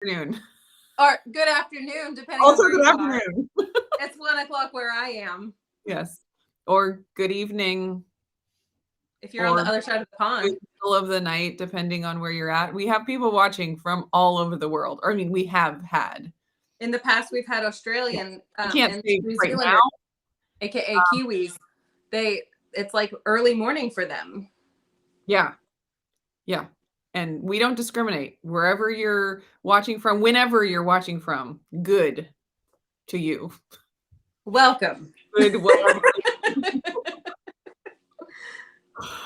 Afternoon. Or good afternoon, depending on Also, where good you are. afternoon. It's 1 o'clock where I am. Yes. Or good evening, If you're on the or other side of the pond. middle of the night, depending on where you're at. We have people watching from all over the world. Or, I mean, we have had. In the past, we've had Yeah. Australian I can't and say New right Zealanders, now. aka Kiwis. It's like early morning for them. Yeah. Yeah. And we don't discriminate. Wherever you're watching from, whenever you're watching from, good to you. Welcome. Good, whatever.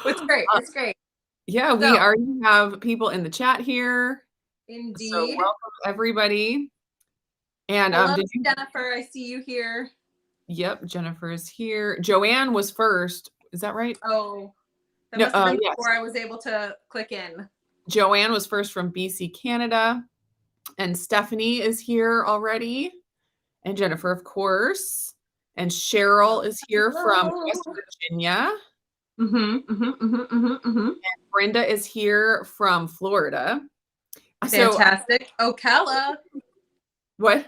It's great. It's great. Yeah, we So, already have people in the chat here. So indeed. welcome everybody. And Hello, did you? Jennifer. I see you here. Yep, Jennifer is here. Joanne was first. Is that right? Oh, that No, must have been yes. before I was able to click in. Joanne was first from BC, Canada. And Stephanie is here already. And Jennifer, of course. And Cheryl is here from West Virginia. And Brenda is here from Florida. Fantastic. Ocala. What?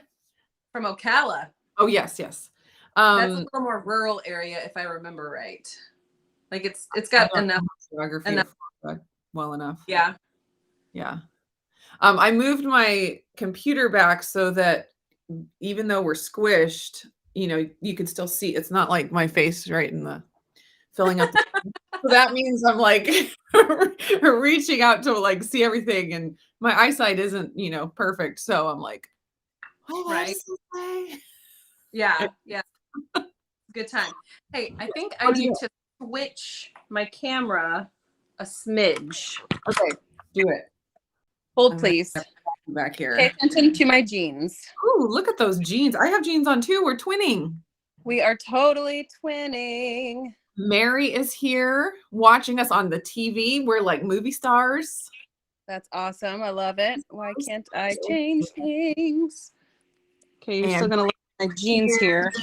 From Ocala. Oh, yes, yes. That's a little more rural area, if I remember right. Like it's got enough geography of Florida well enough. Yeah. Yeah. I moved my computer back so that even though we're squished, you can still see. It's not like my face right in the filling up. So that means I'm like reaching out to like see everything, and my eyesight isn't, perfect. So I'm like, what Right. does this say? Yeah. Yeah. Good time. Hey, I think I need to switch my camera a smidge. Okay, do it. Hold, please. Back here. Pay attention to my jeans. Ooh, look at those jeans. I have jeans on too. We're twinning. We are totally twinning. Mary is here watching us on the TV. We're like movie stars. That's awesome. I love it. Why can't I change things? Okay, you're still going to look at my jeans here.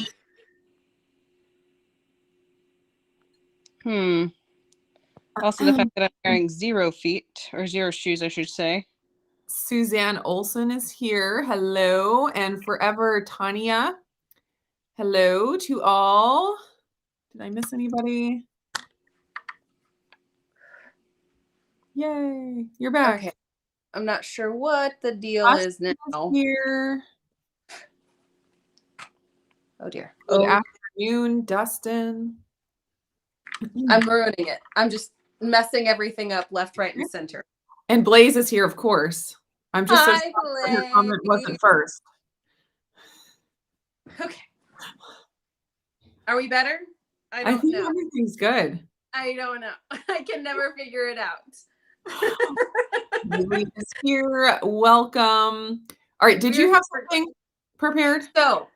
Also, the fact that I'm wearing 0 feet, or 0 shoes, I should say. Suzanne Olson is here. Hello. And Forever Tanya. Hello to all. Did I miss anybody? Yay. You're back. Okay. I'm not sure what the deal is now. Here. Oh, dear. Good afternoon, Dustin. I'm ruining it. I'm just messing everything up left, right, and center. And Blaze is here, of course. I'm just Hi, so her comment wasn't first. Okay. Are we better? I don't think know. Everything's good. I don't know. I can never figure it out. Lily is here. Welcome. All right. Did you have something prepared? So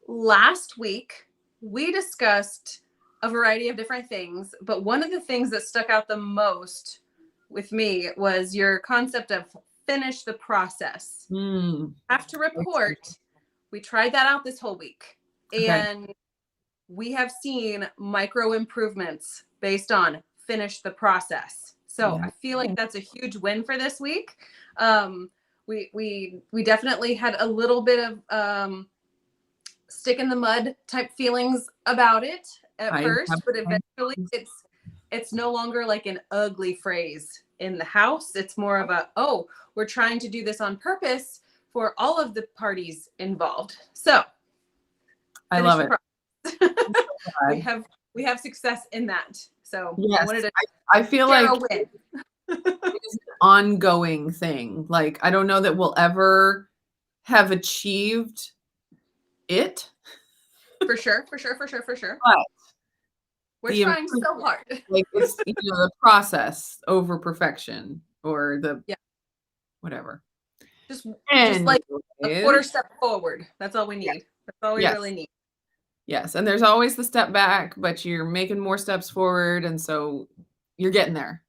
last week we discussed a variety of different things, but one of the things that stuck out the most with me was your concept of finish the process. Have to report. We tried that out this whole week, and we have seen micro improvements based on finish the process. So I feel like that's a huge win for this week. We definitely had a little bit of stick in the mud type feelings about it at first, but eventually it's no longer like an ugly phrase in the house. It's more of a, oh, we're trying to do this on purpose for all of the parties involved. So I love it. we have success in that. So yes, I feel like it is an ongoing thing. Like, I don't know that we'll ever have achieved it. For sure. But we're trying so hard. Like, it's the process over perfection, or the whatever. Just like a quarter step forward. That's all we need. That's all we really need. Yes, and there's always the step back, but you're making more steps forward, and so you're getting there.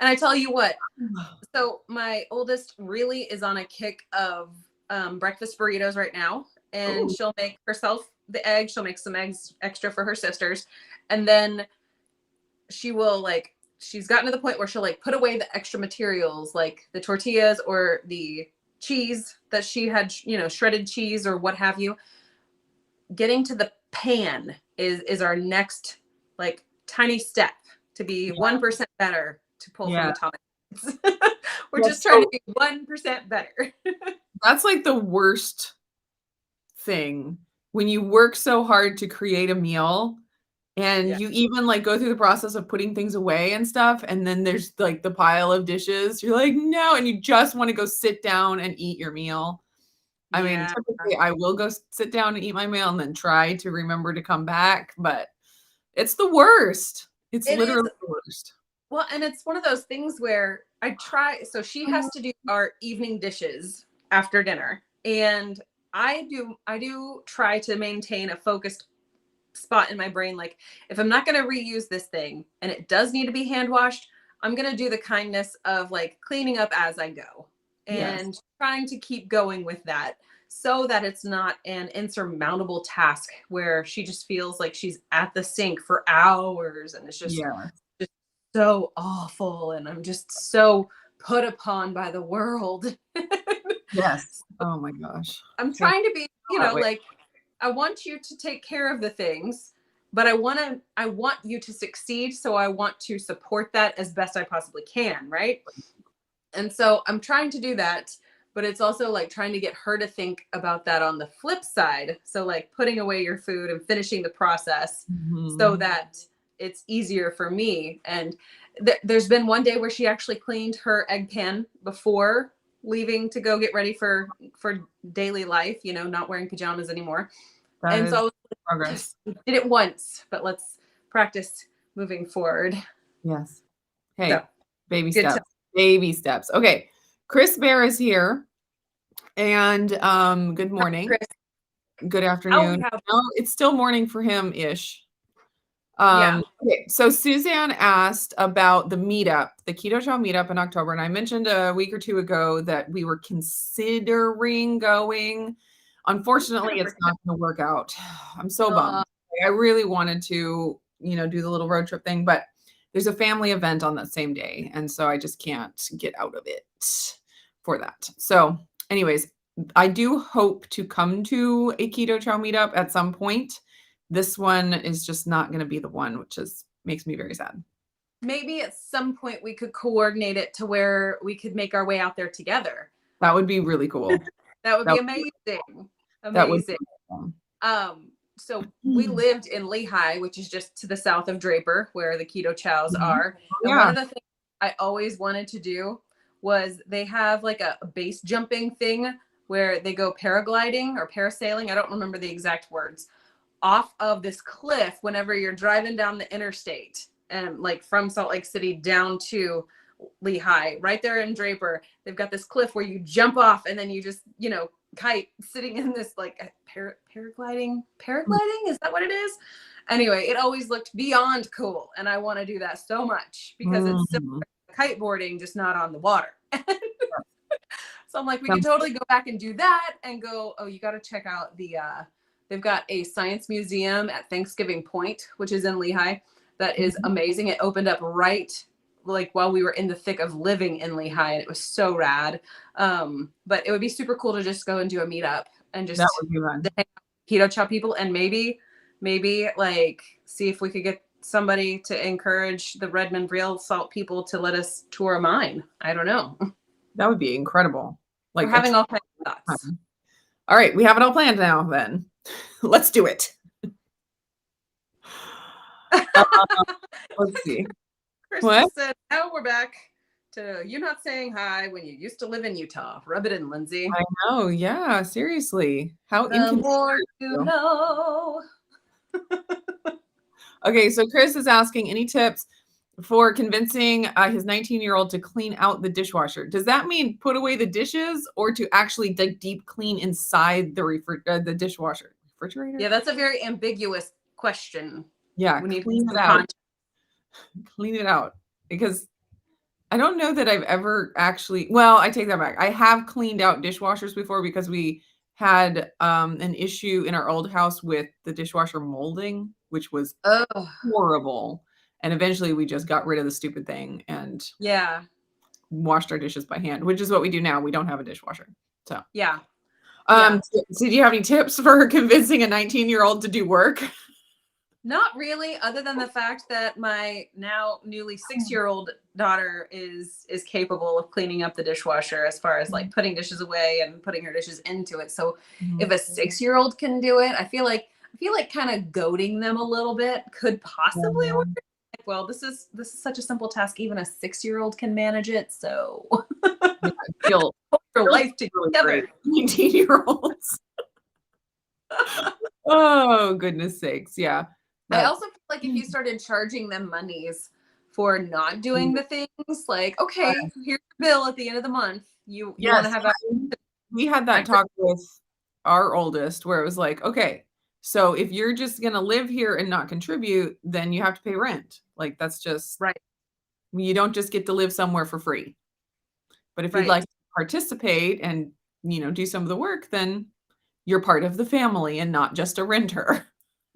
And I tell you what, so my oldest really is on a kick of breakfast burritos right now, and she'll make herself the egg. She'll make some eggs extra for her sisters, and then she will she's gotten to the point where she'll put away the extra materials, like the tortillas or the cheese that she had, shredded cheese or what have you. Getting to the pan is our next like tiny step to be 1% better to pull from Yeah. atomic. We're Yeah, just trying to be 1% better. That's like the worst thing when you work so hard to create a meal and Yeah. you even like go through the process of putting things away and stuff, and then there's like the pile of dishes. You're like, no, and you just want to go sit down and eat your meal. I mean, Yeah. typically I will go sit down and eat my meal and then try to remember to come back, but it's the worst. It's It is. literally the worst. Well, and it's one of those things where I try, so she has to do our evening dishes after dinner. And I do try to maintain a focused spot in my brain. Like if I'm not going to reuse this thing and it does need to be hand washed, I'm going to do the kindness of like cleaning up as I go Yes. and trying to keep going with that so that it's not an insurmountable task where she just feels like she's at the sink for hours and it's Yeah. just so awful and I'm just so put upon by the world. Yes. Oh my gosh. I'm That's trying to be, that way. like I want you to take care of the things, but I want you to succeed, so I want to support that as best I possibly can, right? And so I'm trying to do that, but it's also like trying to get her to think about that on the flip side. So like putting away your food and finishing the process so Mhm. that it's easier for me. And there's been one day where she actually cleaned her egg pan before leaving to go get ready for daily life, not wearing pajamas anymore. That And is so progress. we did it once, but let's practice moving forward. Yes. So Hey, baby good to steps. Baby steps. Okay. Chris Bear is here. And good morning. Chris. Good Oh, we afternoon. have No, it's still morning for him-ish. yeah. Okay, so Suzanne asked about the meetup, the Keto Chow meetup in October, and I mentioned a week or two ago that we were considering going. Unfortunately, it's not going to work out. I'm so bummed. I really wanted to, do the little road trip thing, but there's a family event on that same day, and so I just can't get out of it for that. So, anyways, I do hope to come to a Keto Chow meetup at some point. This one is just not going to be the one, which makes me very sad. Maybe at some point we could coordinate it to where we could make our way out there together. That would be really cool. That would That be would amazing. that would Amazing. be awesome. So we lived in Lehigh, which is just to the south of Draper, where the Keto Chows Mhm. are. And Yeah. one of the things I always wanted to do was they have like a base jumping thing where they go paragliding or parasailing. I don't remember the exact words off of this cliff whenever you're driving down the interstate and like from Salt Lake City down to Lehigh, right there in Draper. They've got this cliff where you jump off and then you just, kite sitting in this like paragliding. Is that what it is? Anyway, it always looked beyond cool. And I want to do that so much because it's so Mhm. kiteboarding, just not on the water. So I'm like, we could Sounds totally go back and do that and go, oh, you got to check out they've got a science museum at Thanksgiving Point, which is in Lehigh. That is amazing. It opened up right like while we were in the thick of living in Lehigh, and it was so rad. But it would be super cool to just go and do a meetup and just that would be fun. hang out with Keto Chow people, and maybe like see if we could get somebody to encourage the Redmond Real Salt people to let us tour mine. I don't know. That would be incredible. Like We're having all kinds of thoughts. All right, we have it all planned now then. Let's do it. Let's see. Chris What? just said, now we're back to you not saying hi when you used to live in Utah. Rub it in, Lindsay. I know. Yeah, seriously. How The inconvenient. more you know. Okay, so Chris is asking any tips for convincing his 19-year-old to clean out the dishwasher. Does that mean put away the dishes or to actually dig deep clean inside the dishwasher? Refrigerator? Yeah, that's a very ambiguous question. Yeah, We need clean some it out. context. Clean it out. Because I don't know that I've ever actually, well, I take that back. I have cleaned out dishwashers before because we had an issue in our old house with the dishwasher molding, which was Oh, horrible. And eventually we just got rid of the stupid thing and yeah. washed our dishes by hand, which is what we do now. We don't have a dishwasher. So, Yeah. Yeah. so do you have any tips for convincing a 19-year-old to do work? Not really, other than the fact that my now newly 6-year-old daughter is capable of cleaning up the dishwasher as far as like putting dishes away and putting her dishes into it. So if a 6-year-old can do it, I feel like kind of goading them a little bit could possibly work. Like, well, this is such a simple task. Even a 6-year-old can manage it. So Yeah, feel your life really together. great. 19-year-olds. Oh, goodness sakes. Yeah. I also feel like if you started charging them monies for not doing the things, like, okay, here's your bill at the end of the month. You want to yes, have we had that talk with our oldest where it was like, okay, so if you're just going to live here and not contribute, then you have to pay rent. Like, that's just right, you don't just get to live somewhere for free. But if you'd right, like to participate and, do some of the work, then you're part of the family and not just a renter.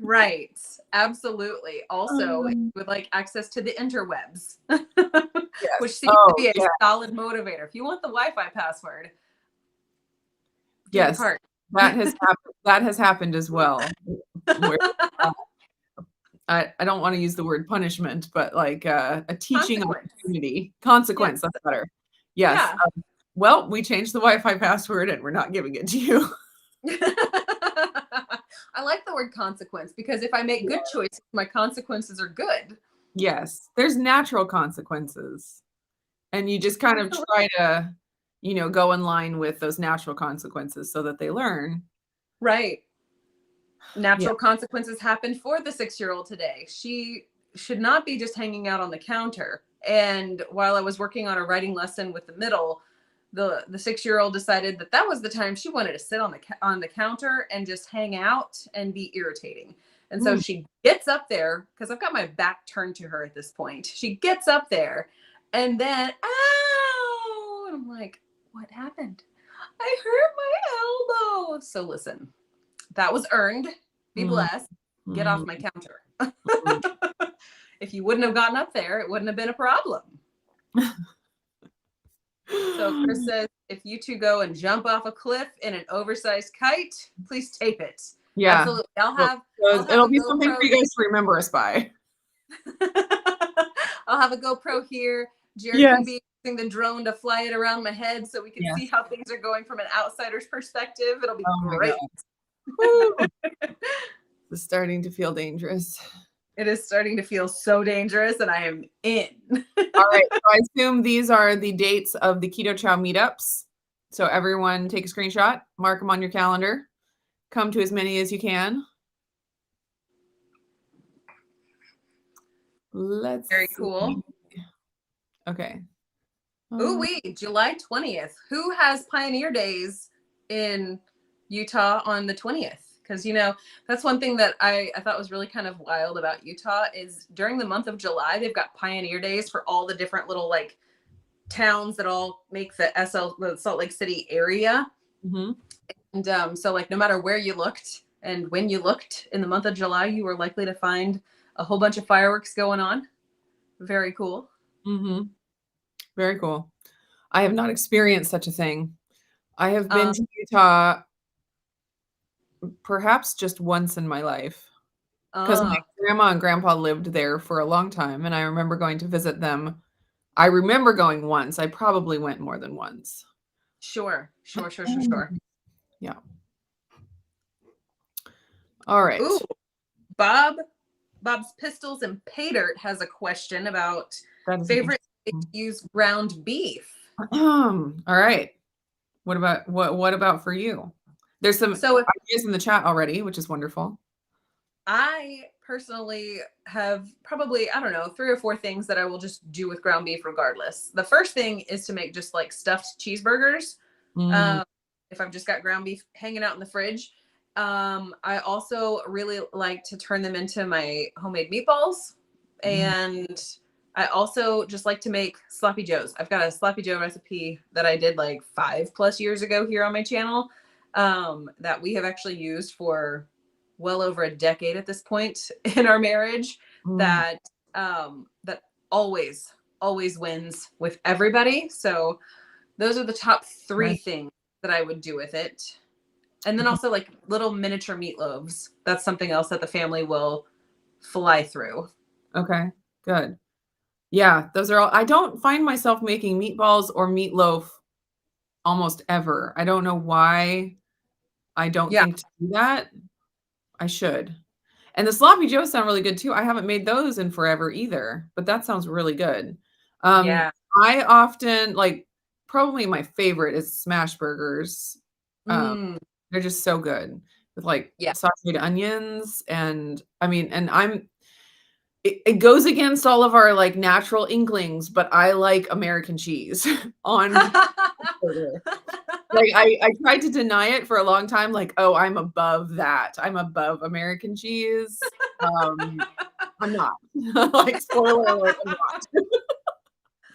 right. Absolutely. Also, if you would like access to the interwebs, Yes. which seems to be a solid motivator. If you want the Wi-Fi password, do your Yes. part. That has happened as well. Where, I don't want to use the word punishment, but like a teaching opportunity. Consequence, Yes. that's better. Yes. Yeah. Well, we changed the Wi-Fi password and we're not giving it to you. I like the word consequence because if I make good choices, my consequences are good. Yes. There's natural consequences. And you just kind of try to, go in line with those natural consequences so that they learn. Right. Yeah. Natural consequences happened for the 6-year-old today. She should not be just hanging out on the counter. And while I was working on a writing lesson with the middle, the 6-year-old decided that was the time she wanted to sit on the counter and just hang out and be irritating. And so she gets up there because I've got my back turned to her at this point. She gets up there and then, ow! And I'm like, what happened? I hurt my elbow. So listen, that was earned. Be blessed. Get off my counter. If you wouldn't have gotten up there, it wouldn't have been a problem. So Chris says, if you two go and jump off a cliff in an oversized kite, please tape it. Yeah. Absolutely. It'll be something for you guys to remember us by. I'll have a GoPro here. Jared can be using the drone to fly it around my head so we can see how things are going from an outsider's perspective. It'll be great. It's starting to feel dangerous. It is starting to feel so dangerous, and I am in. All right. So I assume these are the dates of the Keto Chow meetups. So everyone take a screenshot, mark them on your calendar. Come to as many as you can. Very cool. Okay. Ooh, July 20th. Who has Pioneer Days in Utah on the 20th? Because, that's one thing that I thought was really kind of wild about Utah is during the month of July, they've got Pioneer Days for all the different little like towns that all make the Salt Lake City area. And so like no matter where you looked and when you looked in the month of July, you were likely to find a whole bunch of fireworks going on. Very cool. Very cool. I have not experienced such a thing. I have been to Utah perhaps just once in my life because my grandma and grandpa lived there for a long time, and I remember going to visit them. I remember going once. I probably went more than once. Sure. Yeah. All right. Ooh, Bob's Pistols and Pay Dirt has a question about favorite way to use ground beef. All right. What about for you? There's some ideas in the chat already, which is wonderful. I personally have probably, I don't know, 3 or 4 things that I will just do with ground beef regardless. The first thing is to make just like stuffed cheeseburgers. If I've just got ground beef hanging out in the fridge. I also really like to turn them into my homemade meatballs. And I also just like to make sloppy joes. I've got a sloppy joe recipe that I did like 5+ years ago here on my channel that we have actually used for well over a decade at this point in our marriage. That always wins with everybody. So those are the top 3 things that I would do with it. And then also like little miniature meatloaves. That's something else that the family will fly through. Okay, good. Yeah, those are all I don't find myself making meatballs or meatloaf almost ever. I don't know why I don't Yeah. think to do that. I should. And the sloppy joes sound really good too. I haven't made those in forever either, but that sounds really good. Yeah. I often like probably my favorite is smash burgers. Um, Mm, they're just so good with like yeah. sauteed onions and I mean, and it goes against all of our like natural inklings, but I like American cheese on burger. Like, I tried to deny it for a long time, like, "Oh, I'm above that. I'm above American cheese." I'm not. Like, spoiler alert, I'm not.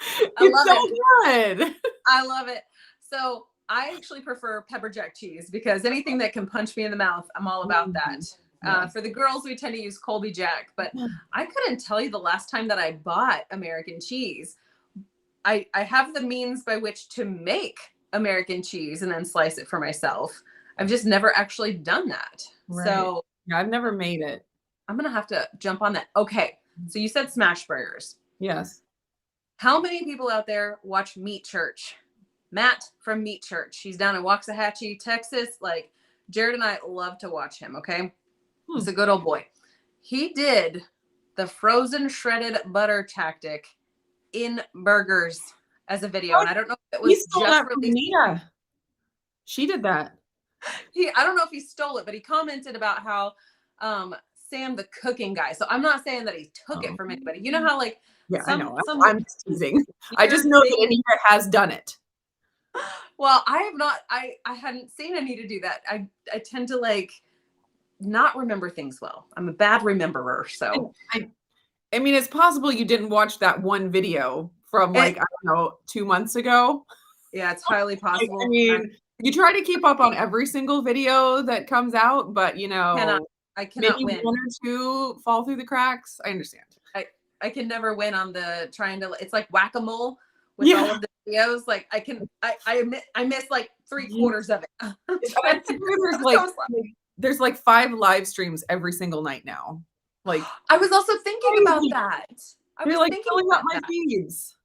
I It's love so it. good. I love it. So I actually prefer pepper jack cheese because anything that can punch me in the mouth, I'm all about that. Mhm. Yeah. For the girls, we tend to use Colby Jack, but I couldn't tell you the last time that I bought American cheese. I have the means by which to make American cheese and then slice it for myself. I've just never actually done that. Right. So Yeah, I've never made it. I'm gonna have to jump on that. Okay. So you said smash burgers. Yes. How many people out there watch Meat Church? Matt from Meat Church. He's down in Waxahachie, Texas. Like Jared and I love to watch him. Okay. He's a good old boy. He did the frozen shredded butter tactic in burgers as a video. And I don't know if it He was stole just that from released. Anita. She did that. I don't know if he stole it, but he commented about how Sam the cooking guy. So I'm not saying that he took it Oh. from anybody. You know how like Yeah, I know. some I'm just teasing. I just weird know that thing. Anita has done it. Well, I have not. I hadn't seen Anita do that. I tend to like not remember things well. I'm a bad rememberer. And So I mean, it's possible you didn't watch that one video from it, like, I don't know, 2 months ago. yeah, it's highly Like, I possible. I mean, you try to keep up on every single video that comes out, but, you cannot. know, I maybe cannot win. 1 or 2 fall through the cracks. I understand. I can never win on the trying to. It's like whack-a-mole with all Yeah. of the videos. Like I admit I miss like Yeah. 3/4 of it. I swear there's like 5 live streams every single night now. Like, I was also thinking about crazy. that. I They're was like thinking filling up about my that. feeds.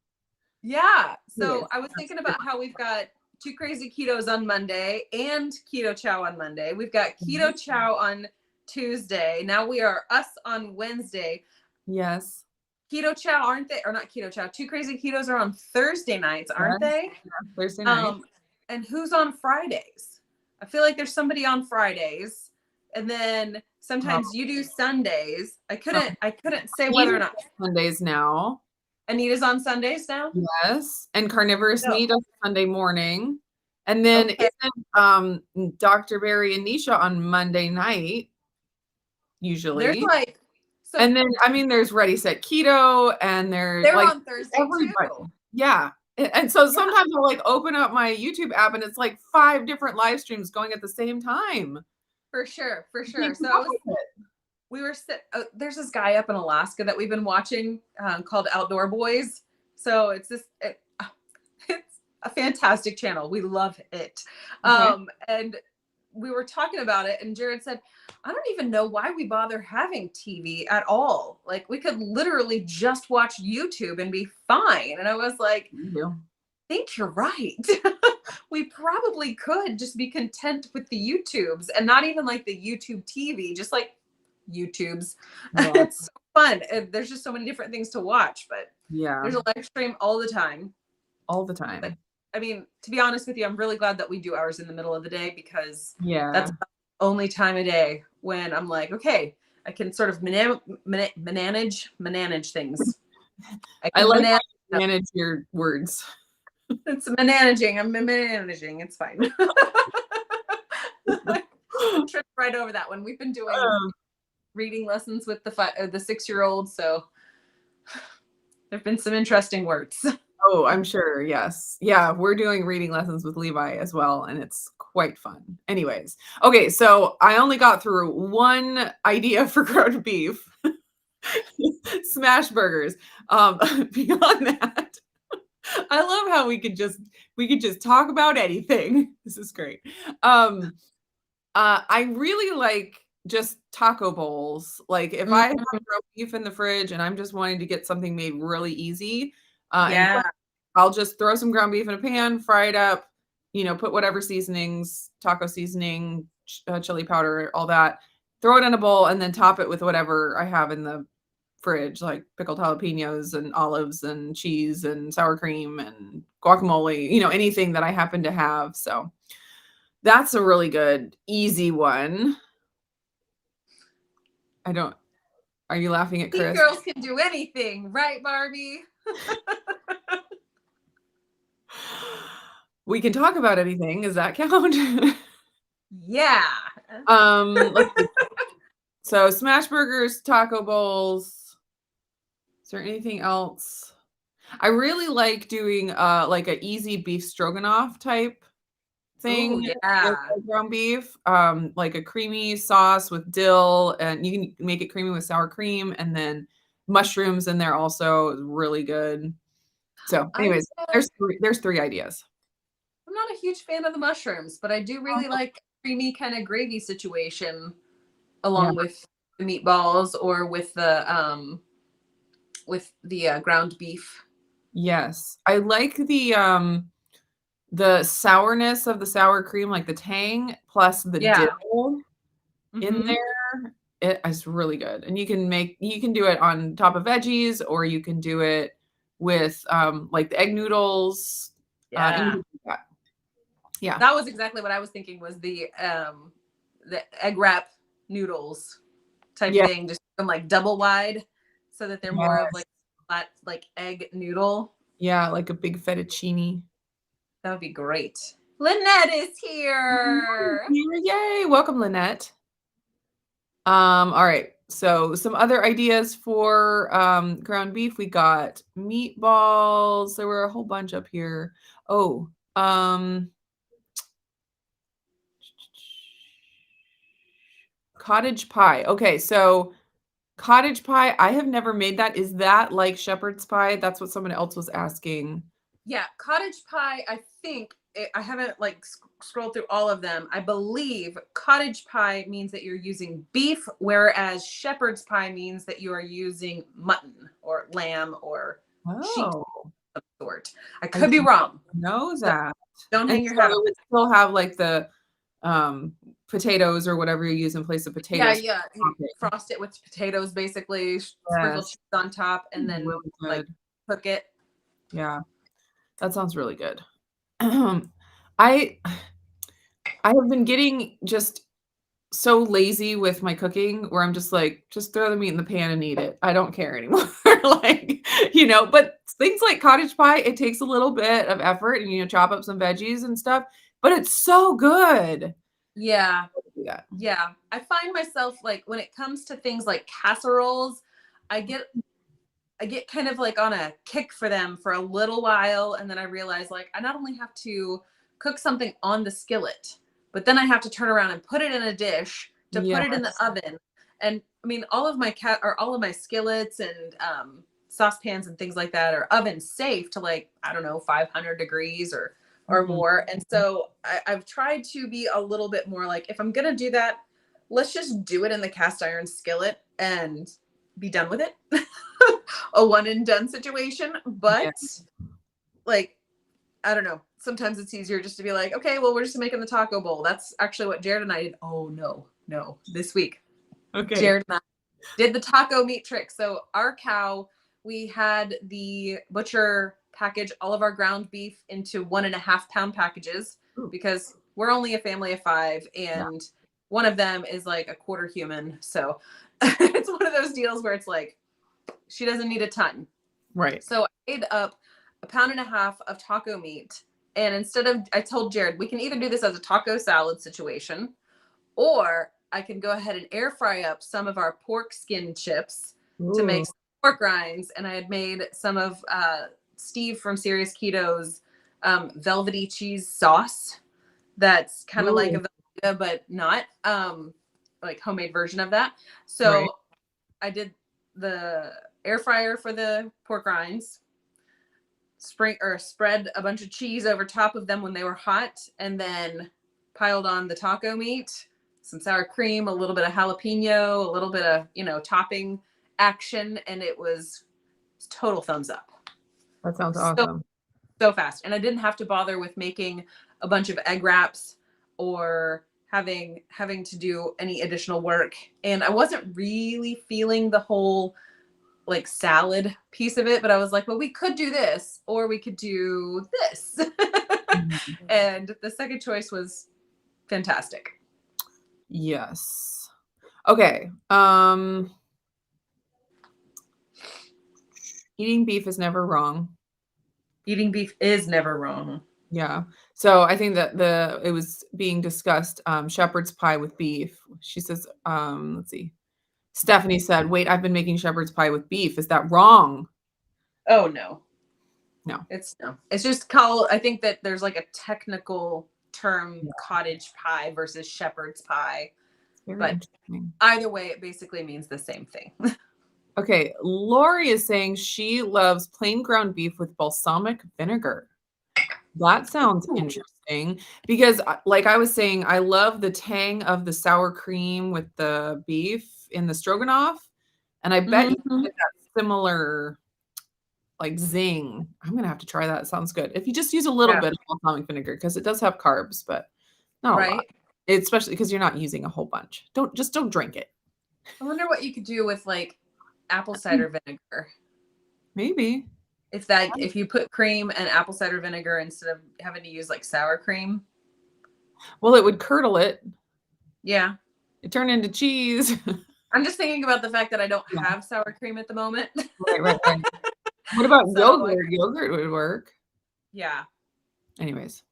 Yeah. So Anyways, I was thinking about how we've got Two Crazy Ketos on Monday and Keto Chow on Monday. We've got Keto Chow on Tuesday. Now we are us on Wednesday. Yes. Keto Chow, aren't they? Or not Keto Chow. Two Crazy Ketos are on Thursday nights, aren't they? Yeah, Thursday night. And who's on Fridays? I feel like there's somebody on Fridays. And then sometimes you do Sundays. I couldn't say whether or not Sundays now. Anita's on Sundays now. Yes, and Carnivorous No. Meat on Sunday morning. And then Okay. isn't Dr. Barry and Nisha on Monday night, usually. There's like so And then I mean there's Ready Set Keto and they're like on Thursday everybody. too. Yeah. And so sometimes I'll like open up my YouTube app and it's like 5 different live streams going at the same time. For sure. Can't So keep up with it. we were there's this guy up in Alaska that we've been watching called Outdoor Boys. So it's it's a fantastic channel. We love it. Okay. And we were talking about it and Jared said, I don't even know why we bother having TV at all. Like we could literally just watch YouTube and be fine. And I was like, You I think you're right. We probably could just be content with the YouTubes and not even like the YouTube TV, just like YouTubes. Yeah. It's so fun. And there's just so many different things to watch, but Yeah. there's a live stream all the time. All the time. But, I mean, to be honest with you, I'm really glad that we do ours in the middle of the day because Yeah. that's the only time of day when I'm like, okay, I can sort of manage things. I like to manage your words. It's managing. I'm managing. It's fine. Trip right over that one. We've been doing reading lessons with the 6-year-old, so there've been some interesting words. Oh, I'm sure. Yes. Yeah, we're doing reading lessons with Levi as well, and it's quite fun. Anyways, okay, so I only got through one idea for ground beef. Smash burgers. Beyond that, I love how we could just talk about anything. This is great. I really like just taco bowls. Like if I have Mm, ground beef in the fridge and I'm just wanting to get something made really easy, and quick, yeah. I'll just throw some ground beef in a pan, fry it up, put whatever seasonings, taco seasoning, chili powder, all that, throw it in a bowl, and then top it with whatever I have in the fridge, like pickled jalapenos and olives and cheese and sour cream and guacamole, anything that I happen to have. So that's a really good, easy one. I don't Are you laughing at Mean Chris? girls can do anything, right, Barbie? We can talk about anything. Does that count? Yeah. Let's see. So smash burgers, taco bowls. Is there anything else? I really like doing like a easy beef stroganoff type Oh, thing with yeah. ground beef, like a creamy sauce with dill, and you can make it creamy with sour cream, and then mushrooms in there also is really good. So, I'm anyways, there's three ideas. I'm not a huge fan of the mushrooms, but I do really like a creamy kind of gravy situation Yeah. along with the meatballs or with the ground beef. Yes. I like the sourness of the sour cream, like the tang plus the Yeah. dill in Hmm. there. It is really good. And you can do it on top of veggies, or you can do it with like the egg noodles. Yeah. Anything like that. Yeah. That was exactly what I was thinking was the egg wrap noodles type Yeah. thing, just like double wide so that they're more of Yes. like flat like egg noodle. Yeah, like a big fettuccine. That would be great. Lynette is here. Yay. Welcome, Lynette. All right. So some other ideas for ground beef. We got meatballs. There were a whole bunch up here. Oh, cottage pie. Okay, so cottage pie, I have never made that. Is that like shepherd's pie? That's what someone else was asking. Yeah, cottage pie. I haven't like scrolled through all of them. I believe cottage pie means that you're using beef, whereas shepherd's pie means that you are using mutton or lamb or sheep Oh, of sort. I I could be didn't wrong. know So that. don't And hang your so hat on it would it. still have like the um potatoes or whatever you use in place of Yeah, potatoes. yeah. You frost it with potatoes, basically, sprinkle Yes. cheese on top, and then Really like good. cook it. Yeah, that sounds really good. I I have been getting just so lazy with my cooking where I'm just like, just throw the meat in the pan and eat it. I don't care anymore. Like, but things like cottage pie, it takes a little bit of effort and chop up some veggies and stuff, but it's so good. Yeah, Yeah. yeah. I find myself like when it comes to things like casseroles, I get I get kind of like on a kick for them for a little while. And then I realize like I not only have to cook something on the skillet, but then I have to turn around and put it in a dish to put it in the Yes. oven. And I mean, all of my skillets and saucepans and things like that are oven safe to like, I don't know, 500 degrees or Mhm. more. And so I've tried to be a little bit more like, if I'm going to do that, let's just do it in the cast iron skillet and be done with it. A one and done situation, Yeah. but like I don't know. Sometimes it's easier just to be like, okay, well, we're just making the taco bowl. That's actually what Jared and I did. Oh no, this week Okay. Jared and I did the taco meat trick. So our cow, we had the butcher package all of our ground beef into 1.5 pound packages Ooh, because we're only a family of 5 yeah. and one of them is like a quarter human. So it's one of those deals where it's like she doesn't need a ton. Right. So I made up 1.5 pounds of taco meat. And I told Jared, we can either do this as a taco salad situation, or I can go ahead and air fry up some of our pork skin chips to Ooh. make some pork rinds. And I had made some of Steve from Serious Keto's velvety cheese sauce. That's kind of like Ooh. a Velveeta, but not like homemade version of that. Right. So I did the air fryer for the pork rinds. spread a bunch of cheese over top of them when they were hot, and then piled on the taco meat, some sour cream, a little bit of jalapeno, a little bit of, topping action, and it was total thumbs up. That sounds So, awesome. so fast. And I didn't have to bother with making a bunch of egg wraps or having to do any additional work. And I wasn't really feeling the whole like salad piece of it, but I was like, well, we could do this or we could do this. Mhm. And the second choice was fantastic. Yes. Okay. Eating beef is never wrong. Eating beef is never wrong. Yeah. So I think that it was being discussed, shepherd's pie with beef. She says, let's see. Stephanie said, "Wait, I've been making shepherd's pie with beef. Is that wrong?" Oh no. No. It's just called, I think that there's like a technical term, Yeah. cottage pie versus shepherd's pie. Very But interesting. either way, it basically means the same thing. Okay, Lori is saying she loves plain ground beef with balsamic vinegar. That sounds Ooh. interesting because, like I was saying, I love the tang of the sour cream with the beef in the stroganoff, and I bet you Mm-hmm. get that similar, like, zing. I'm gonna have to try that. It sounds good. If you just use a little Yeah. bit of balsamic vinegar, because it does have carbs, but not a lot. Right. Especially because you're not using a whole bunch. Don't drink it. I wonder what you could do with like apple cider vinegar. Maybe. If you put cream and apple cider vinegar instead of having to use like sour cream. Well, it would curdle it. Yeah. It turned into cheese. I'm just thinking about the fact that I don't Yeah. have sour cream at the moment. Right. What about So, yogurt? Yogurt would work. yeah. Anyways.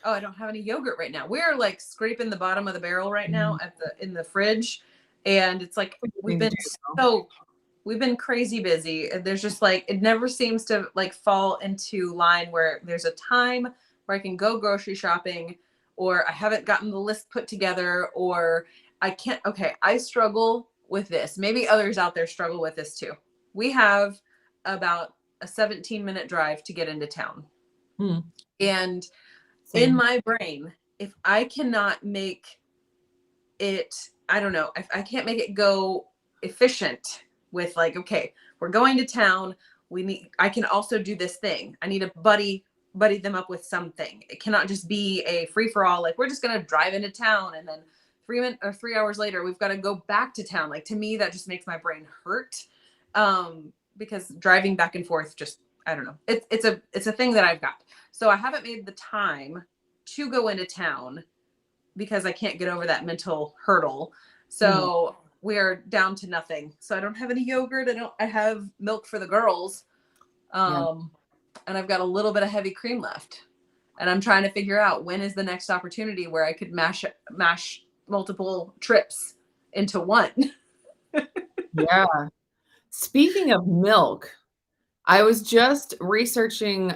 Oh, I don't have any yogurt right now. We're like scraping the bottom of the barrel right now in the fridge. And it's like we've been crazy busy. There's just like it never seems to like fall into line where there's a time where I can go grocery shopping, or I haven't gotten the list put together, or I can't. Okay, I struggle with this. Maybe others out there struggle with this too. We have about a 17-minute drive to get into town. Hmm. And in Same. my brain, if I cannot make it, I don't know, if I can't make it go efficient with like, okay, we're going to town. I can also do this thing. I need to buddy them up with something. It cannot just be a free for all. Like we're just going to drive into town and then 3 hours later, we've got to go back to town. Like to me, that just makes my brain hurt. Because driving back and forth, just, I don't know. It's a thing that I've got. So I haven't made the time to go into town because I can't get over that mental hurdle. So we're down to nothing. So I don't have any yogurt. I have milk for the girls. And I've got a little bit of heavy cream left. And I'm trying to figure out when is the next opportunity where I could mash multiple trips into one. Yeah. Speaking of milk, I was just researching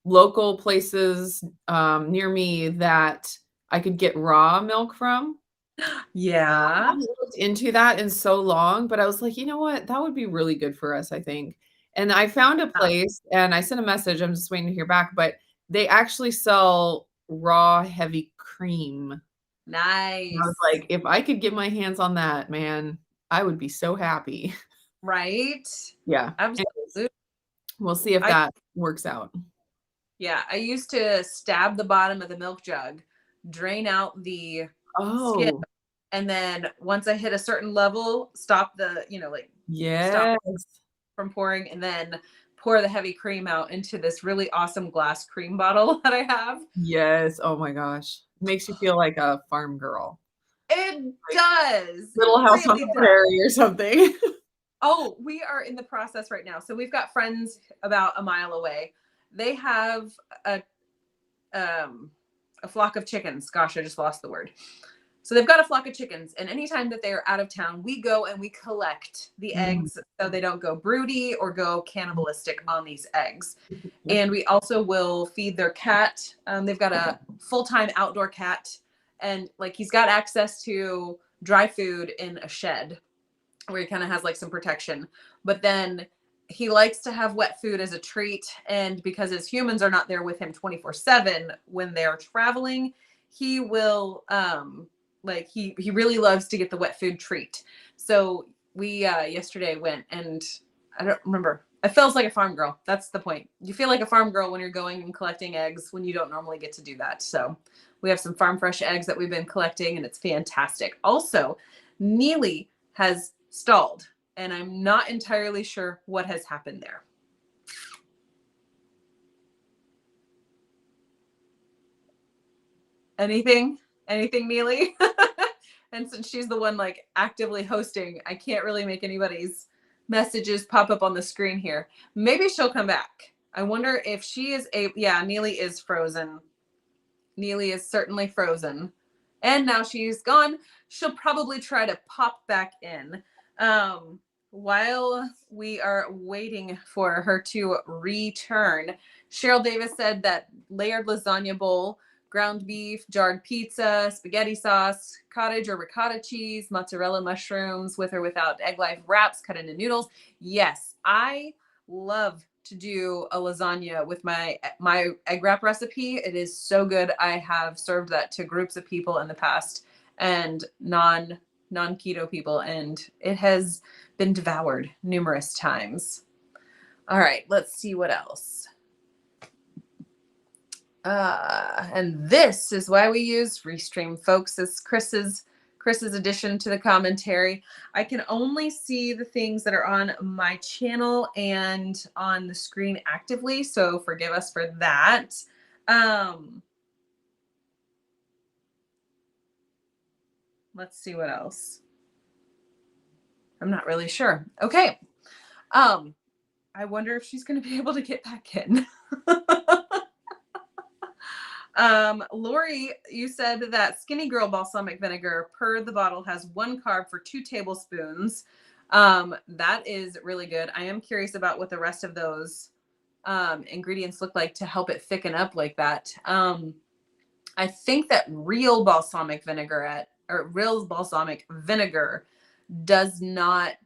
local places near me that I could get raw milk from. I Yeah. haven't looked into that in so long, but I was like, you know what? That would be really good for us, I think. And I found a place and I sent a message. I'm just waiting to hear back, but they actually sell raw heavy cream. And I was Nice. like, if I could get my hands on that, man, I would be so happy. Right? Yeah. Absolutely. Anyways, we'll see if that works out. Yeah. I used to stab the bottom of the milk jug, drain out the skin, Oh, and then once I hit a certain level, stop stop yes. from pouring, and then pour the heavy cream out into this really awesome glass cream bottle that I have. Yes. Oh my gosh. Makes you feel like a farm girl. It Like does. Little It House on really the does. Prairie or something. Oh, we are in the process right now. So we've got friends about a mile away. They have a flock of chickens. Gosh, I just lost the word. So they've got a flock of chickens, and anytime that they are out of town, we go and we collect the eggs so they don't go broody or go cannibalistic on these eggs. And we also will feed their cat. They've got a full-time outdoor cat, and like he's got access to dry food in a shed where he kind of has like some protection. But then he likes to have wet food as a treat. And because his humans are not there with him 24/7 when they're traveling, he will, like he really loves to get the wet food treat. So we yesterday went, and I don't remember. It feels like a farm girl. That's the point. You feel like a farm girl when you're going and collecting eggs when you don't normally get to do that. So we have some farm fresh eggs that we've been collecting, and it's fantastic. Also, Neely has stalled, and I'm not entirely sure what has happened there. Anything, Neely? And since she's the one like actively hosting, I can't really make anybody's messages pop up on the screen here. Maybe she'll come back. I wonder if she is yeah, Neely is frozen. Neely is certainly frozen. And now she's gone. She'll probably try to pop back in. While we are waiting for her to return, Cheryl Davis said that layered lasagna bowl, ground beef, jarred pizza, spaghetti sauce, cottage or ricotta cheese, mozzarella mushrooms with or without egg life wraps cut into noodles. Yes, I love to do a lasagna with my egg wrap recipe. It is so good. I have served that to groups of people in the past, and non-keto people, and it has been devoured numerous times. All right, let's see what else. And this is why we use Restream, folks. This is Chris's addition to the commentary. I can only see the things that are on my channel and on the screen actively, so forgive us for that. Let's see what else. I'm not really sure. Okay. I wonder if she's going to be able to get back in. Lori, you said that Skinny Girl balsamic vinegar per the bottle has 1 carb for 2 tablespoons. That is really good. I am curious about what the rest of those ingredients look like to help it thicken up like that. I think that real balsamic vinegar does not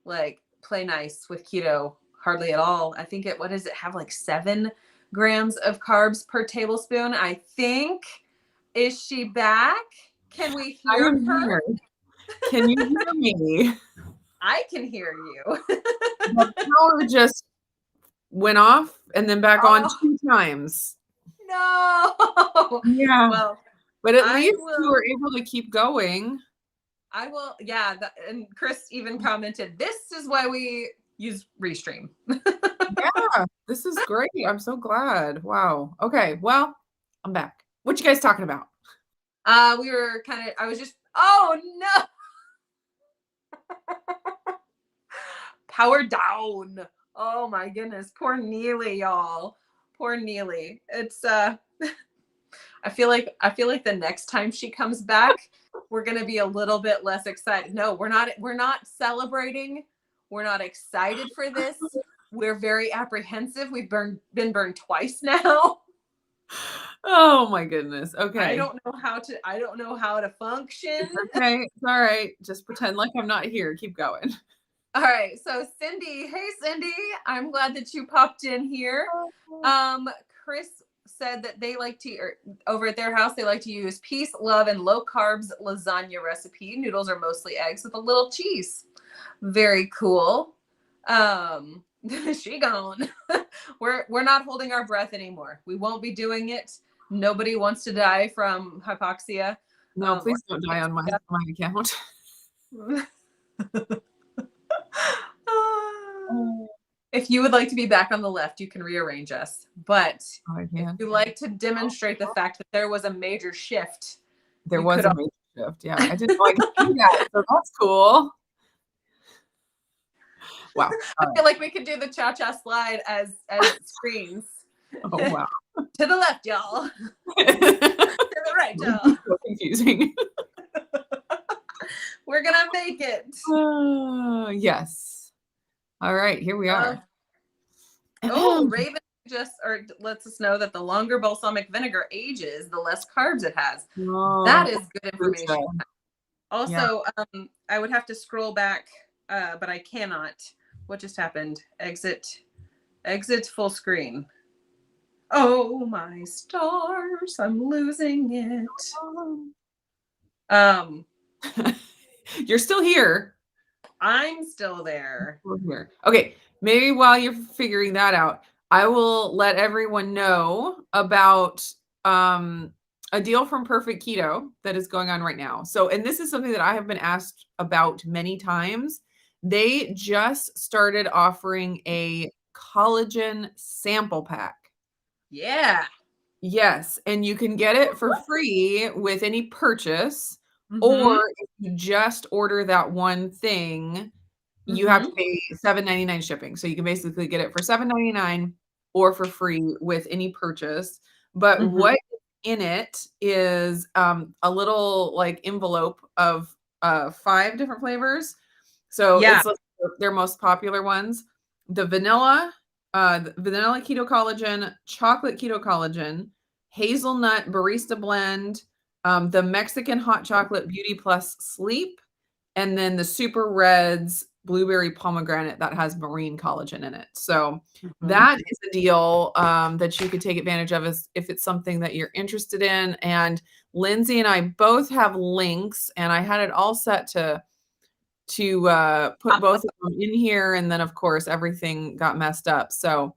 like play nice with keto hardly at all. I think what does it have, like 7 grams of carbs per tablespoon, I think. Is she back? Can we hear her? Here. Can you hear me? I can hear you. The power just went off and then back on 2 times. No. Yeah. Well, but at least you were able to keep going. I will. Yeah. And Chris even commented, this is why we use Restream. Yeah, this is great. I'm so glad. Wow. Okay. Well, I'm back. What you guys talking about? We were I was just, oh no. Power down. Oh my goodness. Poor Neely, y'all. Poor Neely. It's I feel like the next time she comes back, we're gonna be a little bit less excited. No, we're not celebrating. We're not excited for this. We're very apprehensive. We've been burned twice now. Oh my goodness. Okay. I don't know how to function. Okay. It's all right. Just pretend like I'm not here. Keep going. All right. So Cindy, hey Cindy, I'm glad that you popped in here. Chris said that they like to, over at their house, they like to use peace, love, and low carbs lasagna recipe. Noodles are mostly eggs with a little cheese. Very cool. She gone. We're not holding our breath anymore. We won't be doing it. Nobody wants to die from hypoxia. No, please don't die on my account. If you would like to be back on the left, you can rearrange us. But if you like to demonstrate the fact that there was a major shift. There was a major shift. Yeah, I didn't know I could do that. So that's cool. Wow. I feel like we could do the cha-cha slide as screens. Oh, wow. To the left, y'all. To the right, y'all. So confusing. We're going to make it. Yes. All right, here we are. Raven just lets us know that the longer balsamic vinegar ages, the less carbs it has. That is good information. Also, I would have to scroll back, but I cannot. What just happened? Exit full screen. Oh my stars, I'm losing it. You're still here. I'm still there. Here. Okay, maybe while you're figuring that out, I will let everyone know about a deal from Perfect Keto that is going on right now. So, and this is something that I have been asked about many times. They just started offering a collagen sample pack. Yeah. Yes, and you can get it for free with any purchase, Mm-hmm. or if you just order that one thing, you have to Mm-hmm. pay $7.99 shipping. So you can basically get it for $7.99 or for free with any purchase. But Mm-hmm. what in it is a little like envelope of 5 different flavors. So Yeah. it's like their most popular ones: the vanilla keto collagen, chocolate keto collagen, hazelnut barista blend, the Mexican hot chocolate beauty plus sleep, and then the super reds blueberry pomegranate that has marine collagen in it. So Mm-hmm. that is a deal that you could take advantage of if it's something that you're interested in. And Lindsay and I both have links, and I had it all set to put both of them in here, and then of course everything got messed up. So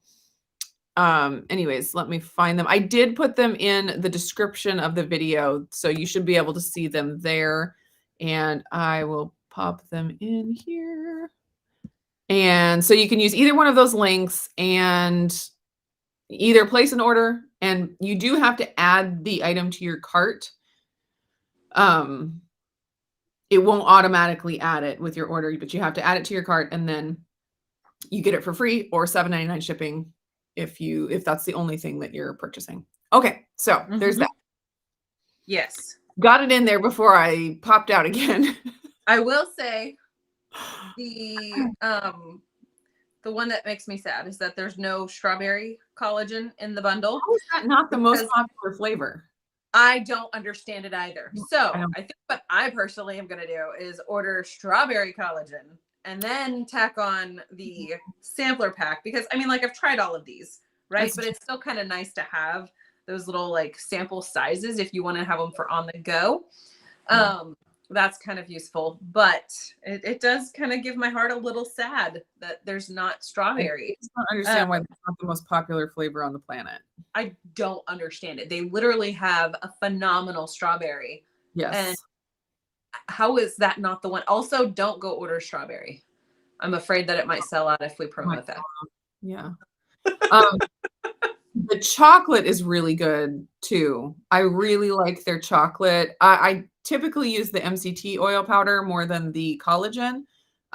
anyways, let me find them. I did put them in the description of the video, so you should be able to see them there, and I will pop them in here. And so you can use either one of those links and either place an order, and you do have to add the item to your cart. It won't automatically add it with your order, but you have to add it to your cart, and then you get it for free or $7.99 shipping if that's the only thing that you're purchasing. Okay, so there's Mm-hmm. that. Yes. Got it in there before I popped out again. I will say the one that makes me sad is that there's no strawberry collagen in the bundle. How is that not the most Because popular flavor? I don't understand it either. So I don't. I think what I personally am going to do is order strawberry collagen and then tack on the sampler pack, because I mean, like, I've tried all of these, right? But it's still kind of nice to have those little like sample sizes if you want to have them for on the go. That's kind of useful, but it does kind of give my heart a little sad that there's not strawberry. I just don't understand why it's not the most popular flavor on the planet. I don't understand it. They literally have a phenomenal strawberry. Yes. And how is that not the one? Also, don't go order strawberry. I'm afraid that it might sell out if we promote that. Yeah. The chocolate is really good too. I really like their chocolate. I typically use the MCT oil powder more than the collagen.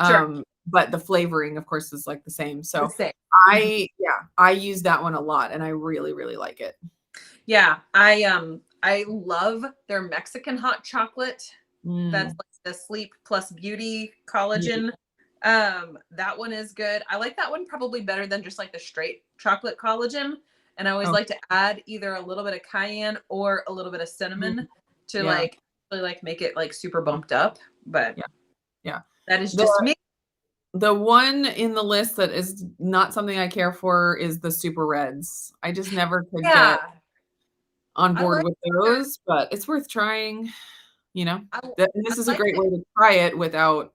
Sure. But the flavoring, of course, is like the same. So The same. I use that one a lot, and I really, really like it. Yeah, I love their Mexican hot chocolate. That's like the sleep plus beauty collagen. That one is good. I like that one probably better than just like the straight chocolate collagen. And I always like to add either a little bit of cayenne or a little bit of cinnamon to like really like make it like super bumped up. But yeah, that is just me. The one in the list that is not something I care for is the super reds. I just never could get on board with those, but it's worth trying, you know. This is a great way to try it without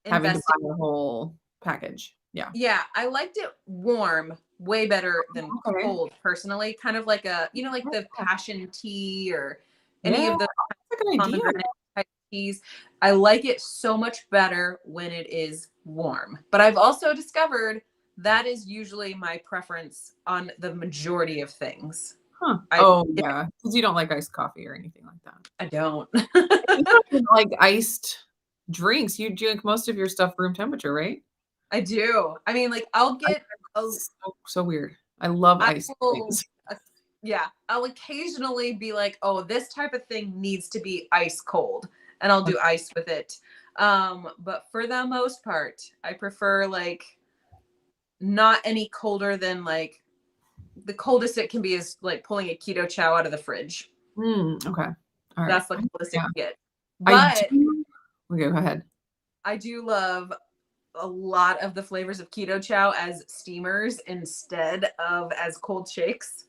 having to buy a whole package. Yeah, I liked it warm way better than cold personally. Kind of like a, you know, like the passion tea or any of the pomegranate type teas. I like it so much better when it is warm. But I've also discovered that is usually my preference on the majority of things. Huh. Yeah. Because you don't like iced coffee or anything like that. I don't. You don't like iced drinks. You drink most of your stuff room temperature, right? I do. I mean, like, I'll get so weird. I love iced things. Yeah, I'll occasionally be like, oh, this type of thing needs to be ice cold, and I'll do ice with it. But for the most part, I prefer like not any colder than like the coldest it can be is like pulling a keto chow out of the fridge. Okay. All right. That's the coldest it can get. But okay, go ahead. I do love a lot of the flavors of keto chow as steamers instead of as cold shakes.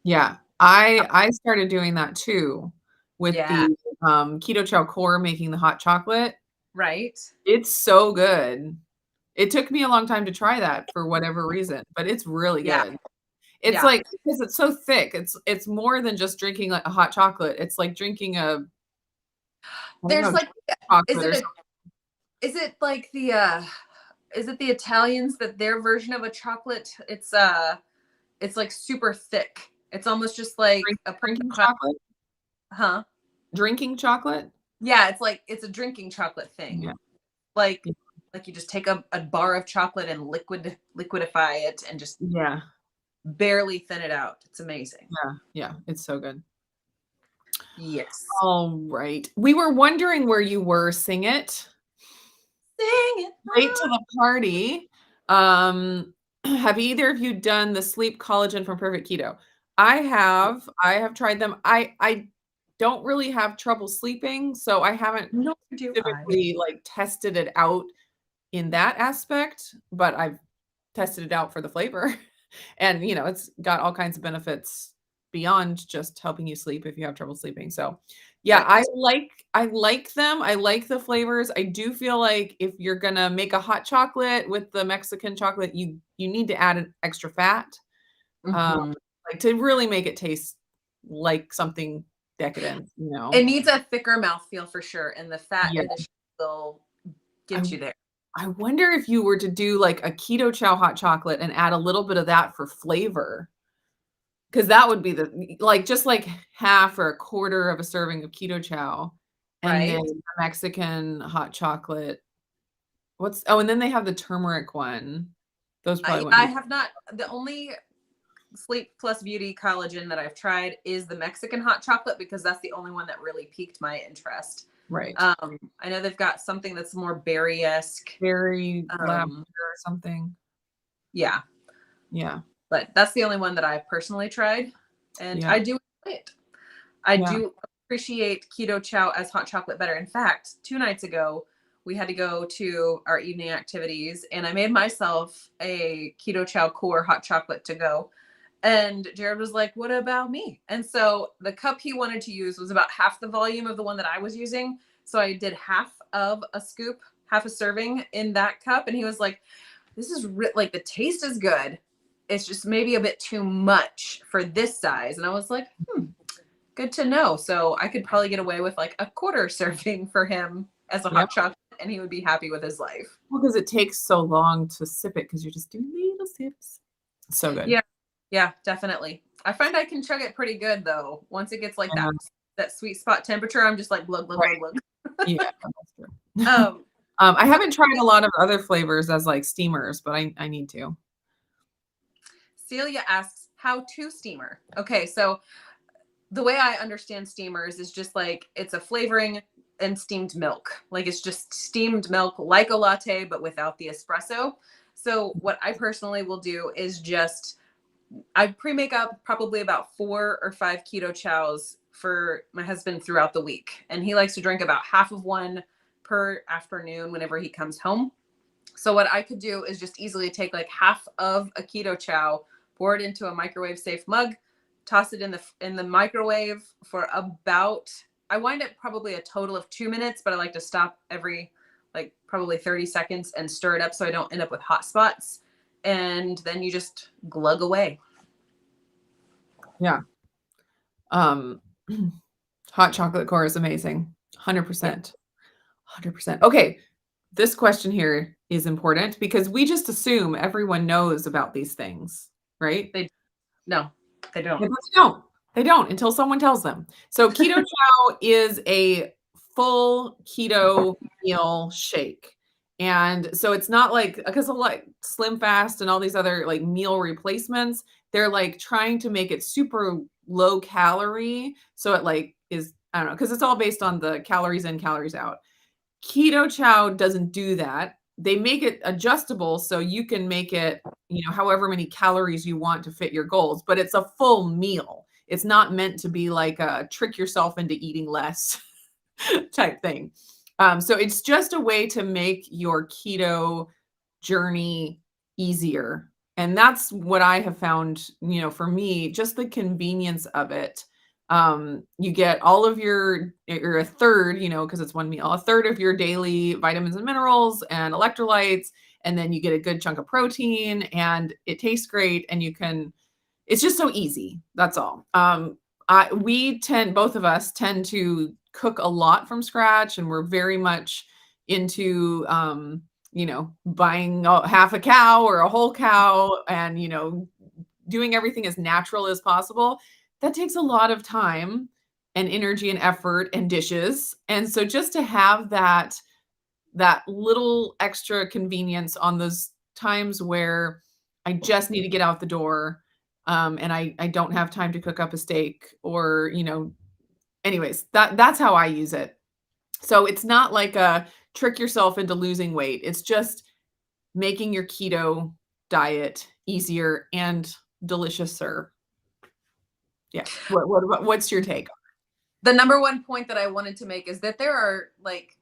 Yeah. I started doing that too with Yeah, the, keto chow core making the hot chocolate. right. It's so good. It took me a long time to try that for whatever reason, but it's really Yeah, good. It's yeah. like because it's so thick, it's more than just drinking, like, a hot chocolate. It's like drinking a I don't There's know, like, is chocolate it or a something. is it like the is it the Italians that their version of a chocolate? It's like super thick. It's almost just like a Drinking perfect, chocolate? huh? Drinking chocolate? Yeah, it's like it's a drinking chocolate thing. Yeah, Like yeah, like you just take a bar of chocolate and liquidify it and just yeah, barely thin it out. It's amazing. yeah, it's so good. Yes. All right. We were wondering where you were, Sing It. Sing it. Late to the party. Have either of you done the sleep collagen from Perfect Keto? I have. I have tried them. I don't really have trouble sleeping, so I haven't Nor do I. specifically, like, tested it out in that aspect, but I've tested it out for the flavor. And, it's got all kinds of benefits beyond just helping you sleep if you have trouble sleeping. So, yeah, Right. I like them. I like the flavors. I do feel like if you're gonna make a hot chocolate with the Mexican chocolate, you need to add an extra fat, um, Mhm. like, to really make it taste like something decadent, you It know? needs a thicker mouthfeel for sure, and the fat Yeah. addition will I get you there. I wonder if you were to do, like, a keto chow hot chocolate and add a little bit of that for flavor. 'Cause that would be like, just, like, half or a quarter of a serving of keto chow, and then Right? the Mexican hot chocolate. And then they have the turmeric one. Those probably wouldn't I be have not. The only Sleep Plus Beauty collagen that I've tried is the Mexican hot chocolate because that's the only one that really piqued my interest. right. I know they've got something that's more berry-esque. Berry lavender Um, or something. yeah, Yeah, but that's the only one that I've personally tried, and yeah, I do enjoy it. I yeah. do appreciate keto chow as hot chocolate better. In fact, 2 nights ago, we had to go to our evening activities, and I made myself a keto chow core hot chocolate to go. And Jared was like, "What about me?" And so the cup he wanted to use was about half the volume of the one that I was using. So I did half of a scoop, half a serving in that cup. And he was like, "This is like the taste is good. It's just maybe a bit too much for this size." And I was like, good to know. So I could probably get away with like a quarter serving for him as a Yep. hot chocolate, and he would be happy with his life. Well, 'cause it takes so long to sip it because 'cause you're just doing little sips. So good. Yeah, yeah, definitely. I find I can chug it pretty good though. Once it gets like Yeah, that sweet spot temperature, I'm just like glug glug glug right. glug. Yeah, that's true. Um, I so haven't tried a lot of other flavors as, like, steamers, but I need to. Celia asks, how to steamer? Okay, so the way I understand steamers is just like it's a flavoring and steamed milk. Like it's just steamed milk like a latte, but without the espresso. So what I personally will do is just I pre-make up probably about 4 or 5 keto chows for my husband throughout the week. And he likes to drink about half of one per afternoon whenever he comes home. So what I could do is just easily take like half of a keto chow, pour it into a microwave safe mug, toss it in the microwave for about I wind up probably a total of 2 minutes, but I like to stop every like probably 30 seconds and stir it up so I don't end up with hot spots. And then you just glug away. Yeah. Um, hot chocolate core is amazing. Yeah. 100%. 100%. Okay, this question here is important because we just assume everyone knows about these things, right? They no, they don't. Yeah, but they don't. They don't until someone tells them. So keto chow is a full keto meal shake. And so it's not like because of like Slim Fast and all these other like meal replacements, they're like trying to make it super low calorie. So it like is, I don't know, because it's all based on the calories in, calories out. Keto chow doesn't do that. They make it adjustable so you can make it, however many calories you want to fit your goals, but it's a full meal. It's not meant to be like a trick yourself into eating less type thing. So it's just a way to make your keto journey easier. And that's what I have found, for me, just the convenience of it. You get all of or a third, because it's one meal, a third of your daily vitamins and minerals and electrolytes, and then you get a good chunk of protein, and it tastes great, and it's just so easy. That's all. Both of us tend to cook a lot from scratch, and we're very much into, buying half a cow or a whole cow and, doing everything as natural as possible. That takes a lot of time and energy and effort and dishes. And so just to have that little extra convenience on those times where I just need to get out the door, and I don't have time to cook up a steak, or, anyways, that's how I use it. So it's not like a trick yourself into losing weight. It's just making your keto diet easier and deliciouser. Yeah. What's your take? The number one point that I wanted to make is that there are like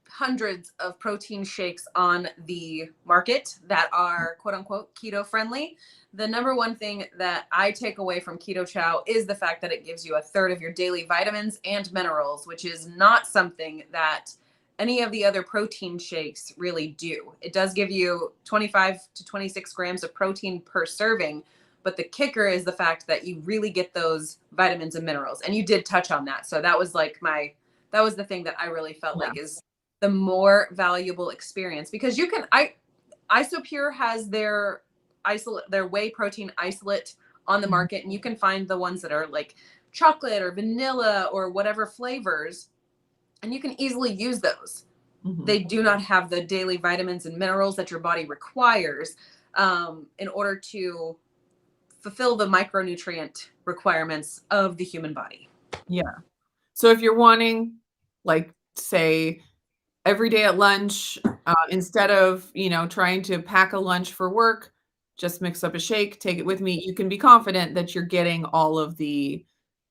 hundreds of protein shakes on the market that are quote unquote keto friendly. The number one thing that I take away from Keto Chow is the fact that it gives you a third of your daily vitamins and minerals, which is not something that any of the other protein shakes really do. It does give you 25 to 26 grams of protein per serving, but the kicker is the fact that you really get those vitamins and minerals. And you did touch on that. So that was that was the thing that I really felt like is the more valuable experience, because Isopure has their whey protein isolate on the market, and you can find the ones that are like chocolate or vanilla or whatever flavors, and you can easily use those. Mm-hmm. They do not have the daily vitamins and minerals that your body requires in order to fulfill the micronutrient requirements of the human body. Yeah. So if you're wanting, like, say, every day at lunch, instead of, trying to pack a lunch for work, just mix up a shake, take it with me. You can be confident that you're getting all of the,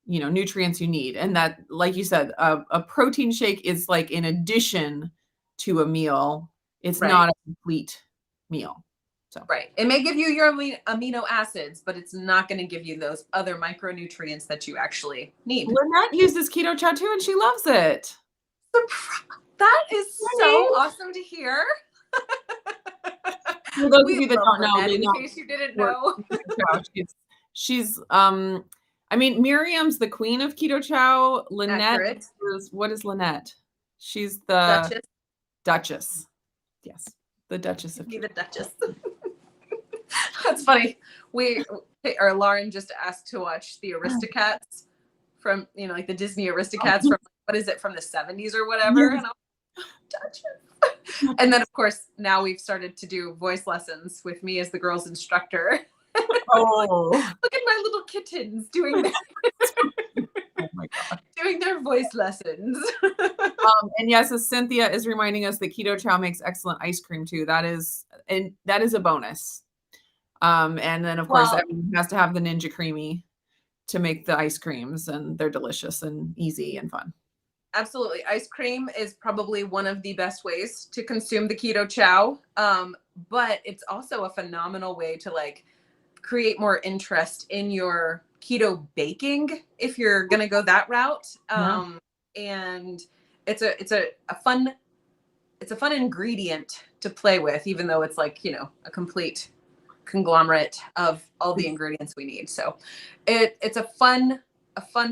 nutrients you need. And that, like you said, a protein shake is like in addition to a meal. It's not a complete meal. So. Right. It may give you your amino acids, but it's not going to give you those other micronutrients that you actually need. Lynette uses Keto Chow too, and she loves it. That is so awesome to hear. For those of you that don't know, in case you didn't know. She's Miriam's the queen of Keto Chow. Lynette what is Lynette? She's the Duchess. Yes. The Duchess of Keto. The Duchess. That's funny. Lauren just asked to watch the Aristocats from, like the Disney Aristocats from, what is it, from the 70s or whatever. Yes. And Duchess. And then, of course, now we've started to do voice lessons with me as the girls' instructor. Oh, look at my little kittens doing their, oh my God. doing their voice lessons. And yes, as Cynthia is reminding us, that Keto Chow makes excellent ice cream too. That is a bonus. And then of course everyone has to have the Ninja Creamy to make the ice creams, and they're delicious and easy and fun. Absolutely. Ice cream is probably one of the best ways to consume the Keto Chow. But it's also a phenomenal way to like create more interest in your keto baking if you're going to go that route. And it's a fun ingredient to play with, even though it's like, a complete conglomerate of all the ingredients we need. So it's a fun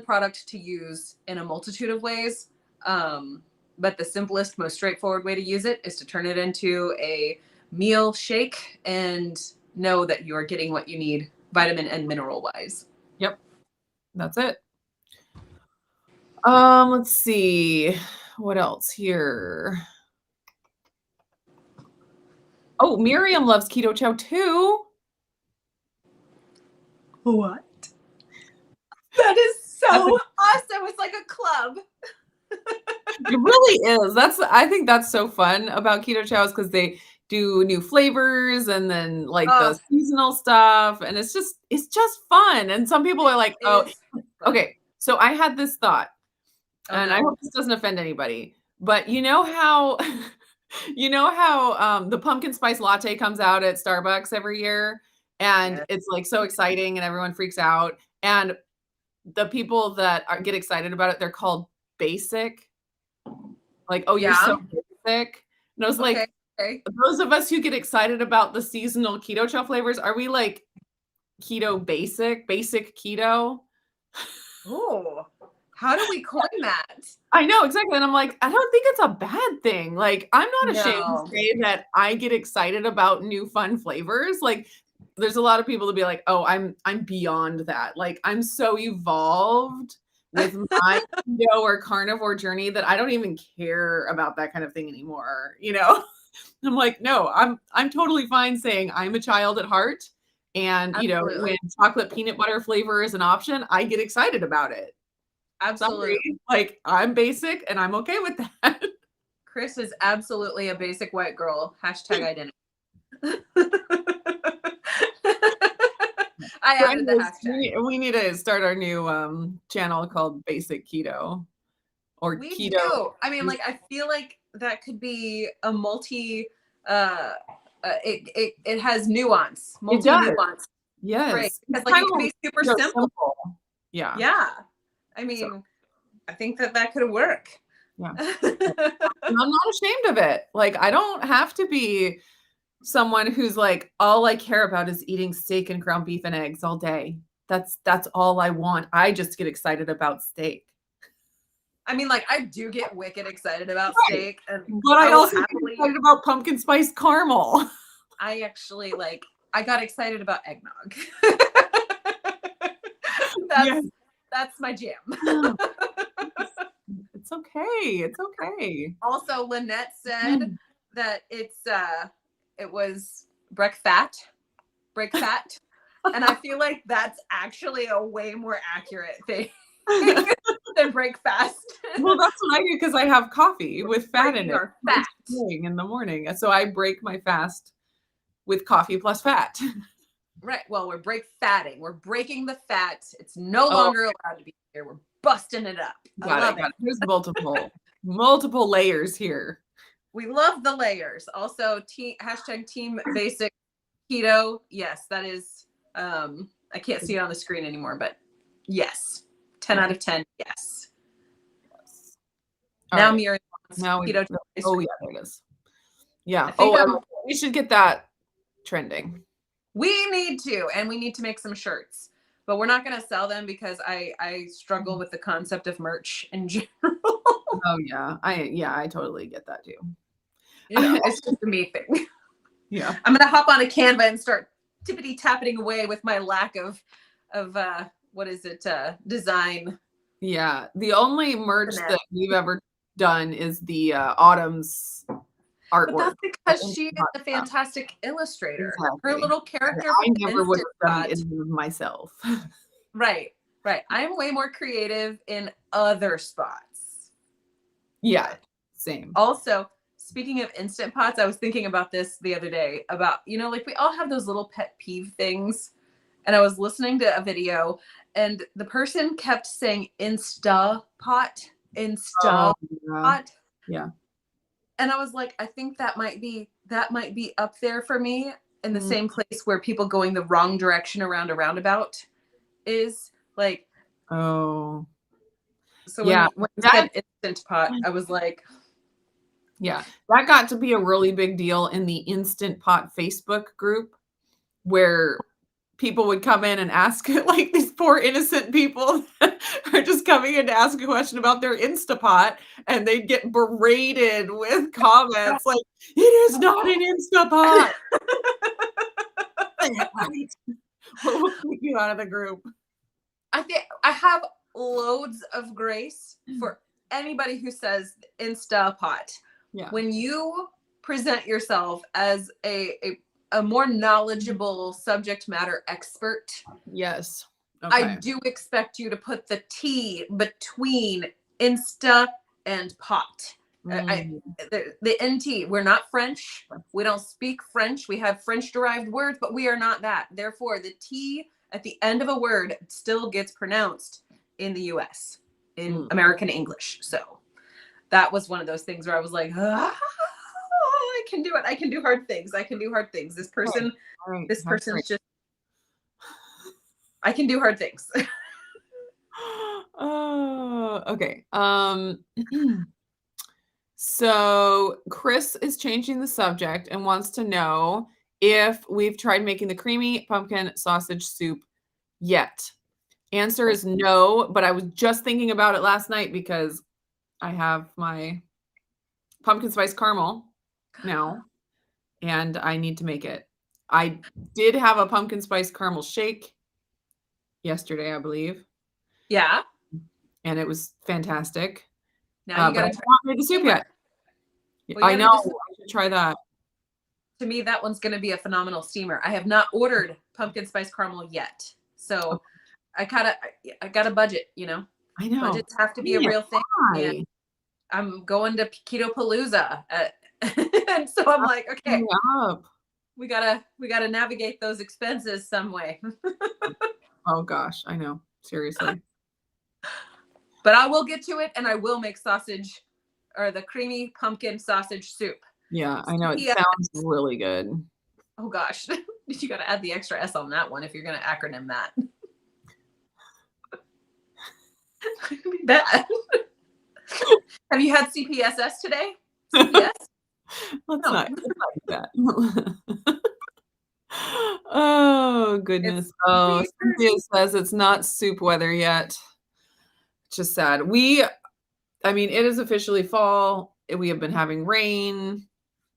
product to use in a multitude of ways. But the simplest, most straightforward way to use it is to turn it into a meal shake and know that you are getting what you need vitamin and mineral wise. Yep. That's it. Let's see what else here. Oh, Miriam loves Keto Chow too. What? That is so awesome. It's like a club. It really is. I think that's so fun about Keto Chow, is because they do new flavors and then like the seasonal stuff, and it's just fun. And some people are like, okay. So I had this thought, and I hope this doesn't offend anybody, but you know how You know how, the pumpkin spice latte comes out at Starbucks every year, and Yeah. it's, like, so exciting and everyone freaks out, and the people that get excited about it, they're called basic, like, "Oh, you're Yeah. so basic." And I was Okay. like, Okay. those of us who get excited about the seasonal keto chow flavors, are we, like, keto basic keto? Oh, how do we coin that? I know, exactly, and I'm like, I don't think it's a bad thing, like, I'm not ashamed to No. say that I get excited about new fun flavors, like, there's a lot of people to be like, "Oh, I'm beyond that," like, I'm so evolved with my keto or carnivore journey that I don't even care about that kind of thing anymore, you know? I'm like, "No, I'm totally fine saying I'm a child at heart, and, you know, Absolutely. when chocolate peanut butter flavor is an option, I get excited about it." Sorry, Absolutely. like, I'm basic and I'm okay with that. Chris is absolutely a basic white girl. Hashtag identity. I So added the anyways, hashtag. we need to start our new, channel called Basic Keto or We Keto. do. I mean, like, I feel like that could be a multi, uh, it has nuance, It multi does, nuance phrase. yes. It's Because, like, kind it could of be super keto simple. simple. Yeah, Yeah. I so, mean, I think that that could work. yeah. And I'm not ashamed of it. Like, I don't have to be someone who's like, all I care about is eating steak and ground beef and eggs all day. That's all I want. I just get excited about steak. I mean, like, I do get wicked excited about Right. steak, and But I I will also get happily. excited about pumpkin spice caramel. I actually like. I got excited about eggnog. that's Yes. that's my jam. Oh, it's okay. It's okay. Also, Lynette said that it was break fat, and I feel like that's actually a way more accurate thing than break fast. Well, that's what I do because I have coffee with fat in Breaking it our fat. first thing in the morning, and so I break my fast with coffee plus fat. Right. Well, we're break fatting. We're breaking the fat. It's no Oh, longer allowed to be here. We're busting it up. I got love it, it. got it. There's multiple layers here. We love the layers. Also, hashtag team basic keto. Yes, that is. I can't see it on the screen anymore, but yes, 10 Yeah. out of 10. Yes. Yes. All Now right. Miri wants Now we keto. oh, yeah, there it is. Yeah. I think Oh, we should get that trending. we need to, and we need to make some shirts, but we're not going to sell them because I struggle with the concept of merch in general. Oh, yeah. I totally get that too. It's just a me thing. Yeah. I'm gonna hop on a Canva and start tippity tapping away with my lack of what is it, design. Yeah. The only merch Finesse. that we've ever done is the, Autumn's But artwork. that's because she is a Yeah, fantastic illustrator. Her exactly. little character I from never would Instant have done Pot. any of myself. Right, right. I'm way more creative in other spots. Yeah, same. Also, speaking of Instant Pots, I was thinking about this the other day about, like we all have those little pet peeve things. And I was listening to a video and the person kept saying Insta pot, Insta Oh, yeah. pot. Yeah. And I was like, I think that might be up there for me in the Mm. same place where people going the wrong direction around a roundabout is like. Oh, So yeah. when you That said Instant Pot, I was like, yeah, that got to be a really big deal in the Instant Pot Facebook group where people would come in and ask like these poor innocent people are just coming in to ask a question about their Instapot and they'd get berated with comments like, "It is not an Instapot." Like, right. We'll kick you out of the group. I think I have loads of grace for anybody who says Insta Pot. Yeah. When you present yourself as a more knowledgeable subject matter expert, Yes. I Okay. do expect you to put the T between Insta and pot. Mm. The NT, we're not French. We don't speak French. We have French derived words, but we are not that. Therefore, the T at the end of a word still gets pronounced in the US, in American English. So that was one of those things where I was like, can do it. I can do hard things. I can do hard things. This person, Right. this That's person's right. just, I can do hard things. Oh, okay. So Chris is changing the subject and wants to know if we've tried making the creamy pumpkin sausage soup yet. Answer is no, but I was just thinking about it last night because I have my pumpkin spice caramel now and I need to make it. I did have a pumpkin spice caramel shake yesterday, I believe, Yeah. and it was fantastic. Now you But I got have to try not made the soup steamer. yet. Well, I you know. got to do I should try that. to me, that one's going to be a phenomenal steamer. I have not ordered pumpkin spice caramel yet. So I got a budget, you know, I know. budgets have to be a Dang it, real thing. And why? I'm going to Keto Palooza. And so I'm like, okay, Hurry up. we gotta navigate those expenses some way. Oh gosh, I know. Seriously. But I will get to it and I will make sausage or the creamy pumpkin sausage soup. Yeah, I know. It Yeah. sounds really good. Oh gosh. You got to add the extra S on that one if you're going to acronym that. It'd be bad. Have you had CPSS today? CPS? Let's No. not do that. Oh goodness. It's Oh, weird. Cynthia says it's not soup weather yet. Just sad. I mean, it is officially fall. We have been having rain,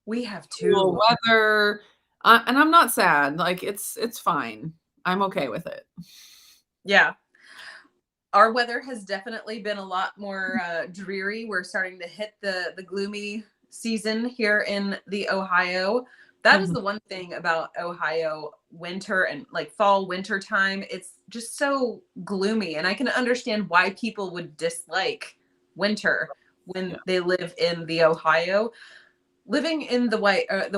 We have cool two. weather, and I'm not sad. Like it's fine. I'm okay with it. Yeah. Our weather has definitely been a lot more dreary. We're starting to hit the gloomy season here in the Ohio. That is Mhm. the one thing about Ohio winter and like fall winter time. It's just so gloomy, and I can understand why people would dislike winter when Yeah. they live in the Ohio. Living in the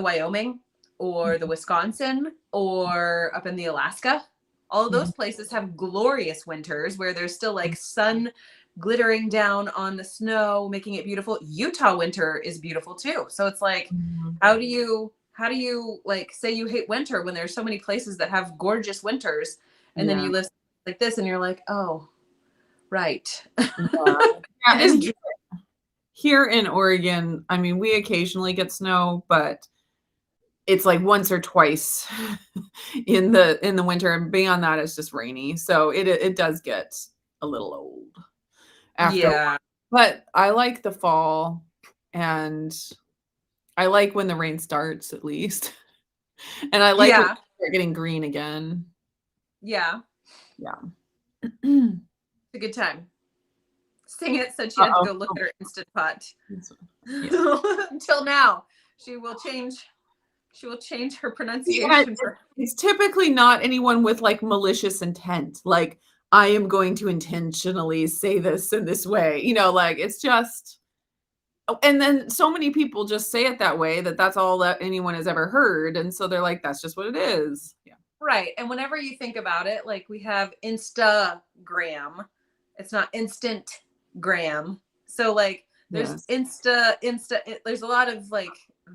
Wyoming or the Wisconsin or up in the Alaska, all of those Mhm. places have glorious winters where there's still like sun glittering down on the snow, making it beautiful. Utah winter is beautiful too. So it's like, Mhm. how do you like say you hate winter when there's so many places that have gorgeous winters, and then Yeah. you live like this and you're like, oh, right. Yeah. Yeah, It and is here in Oregon, I mean, we occasionally get snow, but it's like once or twice in the winter, and beyond that, it's just rainy. So it does get a little old after a while. yeah. But I like the fall, and I like when the rain starts at least. And I like when Yeah. we start getting green again. Yeah. Yeah. It's a good time. Sing it said she had to Uh-oh. go look at her Instant Pot. Yeah. Until now, she will change her Yeah, pronunciation. it's typically not anyone with like malicious intent. Like, I am going to intentionally say this in this way. Like it's just, and then so many people just say it that way that that's all that anyone has ever heard. And so they're like, that's just what it is. Yeah. Right. And whenever you think about it, like we have Instagram. It's not Instantgram. So like there's Yes. there's a lot of like